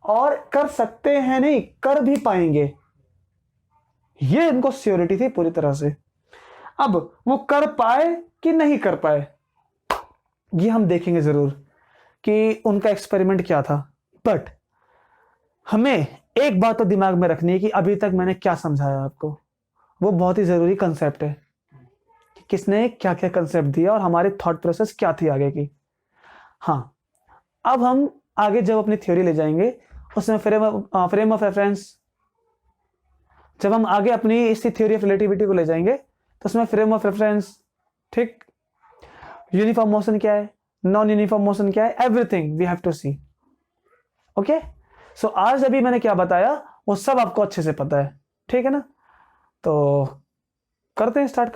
और कर सकते हैं नहीं, कर भी पाएंगे। ये इनको श्योरिटी थी पूरी तरह से। अब वो कर पाए कि नहीं कर पाए, ये हम देखेंगे जरूर कि उनका एक्सपेरिमेंट क्या था। बट हमें एक बात तो दिमाग में रखनी है कि अभी तक मैंने क्या समझाया आपको, वो बहुत ही जरूरी कंसेप्ट है कि किसने क्या क्या कंसेप्ट दिया और हमारी थॉट प्रोसेस क्या थी आगे की। हाँ, अब हम आगे जब अपनी थ्योरी ले जाएंगे, उसमें फ्रेम ऑफ रेफरेंस, जब हम आगे अपनी इसी थ्योरी ऑफ रिलेटिविटी को ले जाएंगे तो उसमें फ्रेम ऑफ रेफरेंस, ठीक, यूनिफॉर्म मोशन क्या है, नॉन यूनिफॉर्म मोशन क्या है, everything we have to see. Okay, so आज अभी मैंने क्या बताया वो सब आपको अच्छे से पता है, ठीक है ना? तो करते हैं स्टार्ट।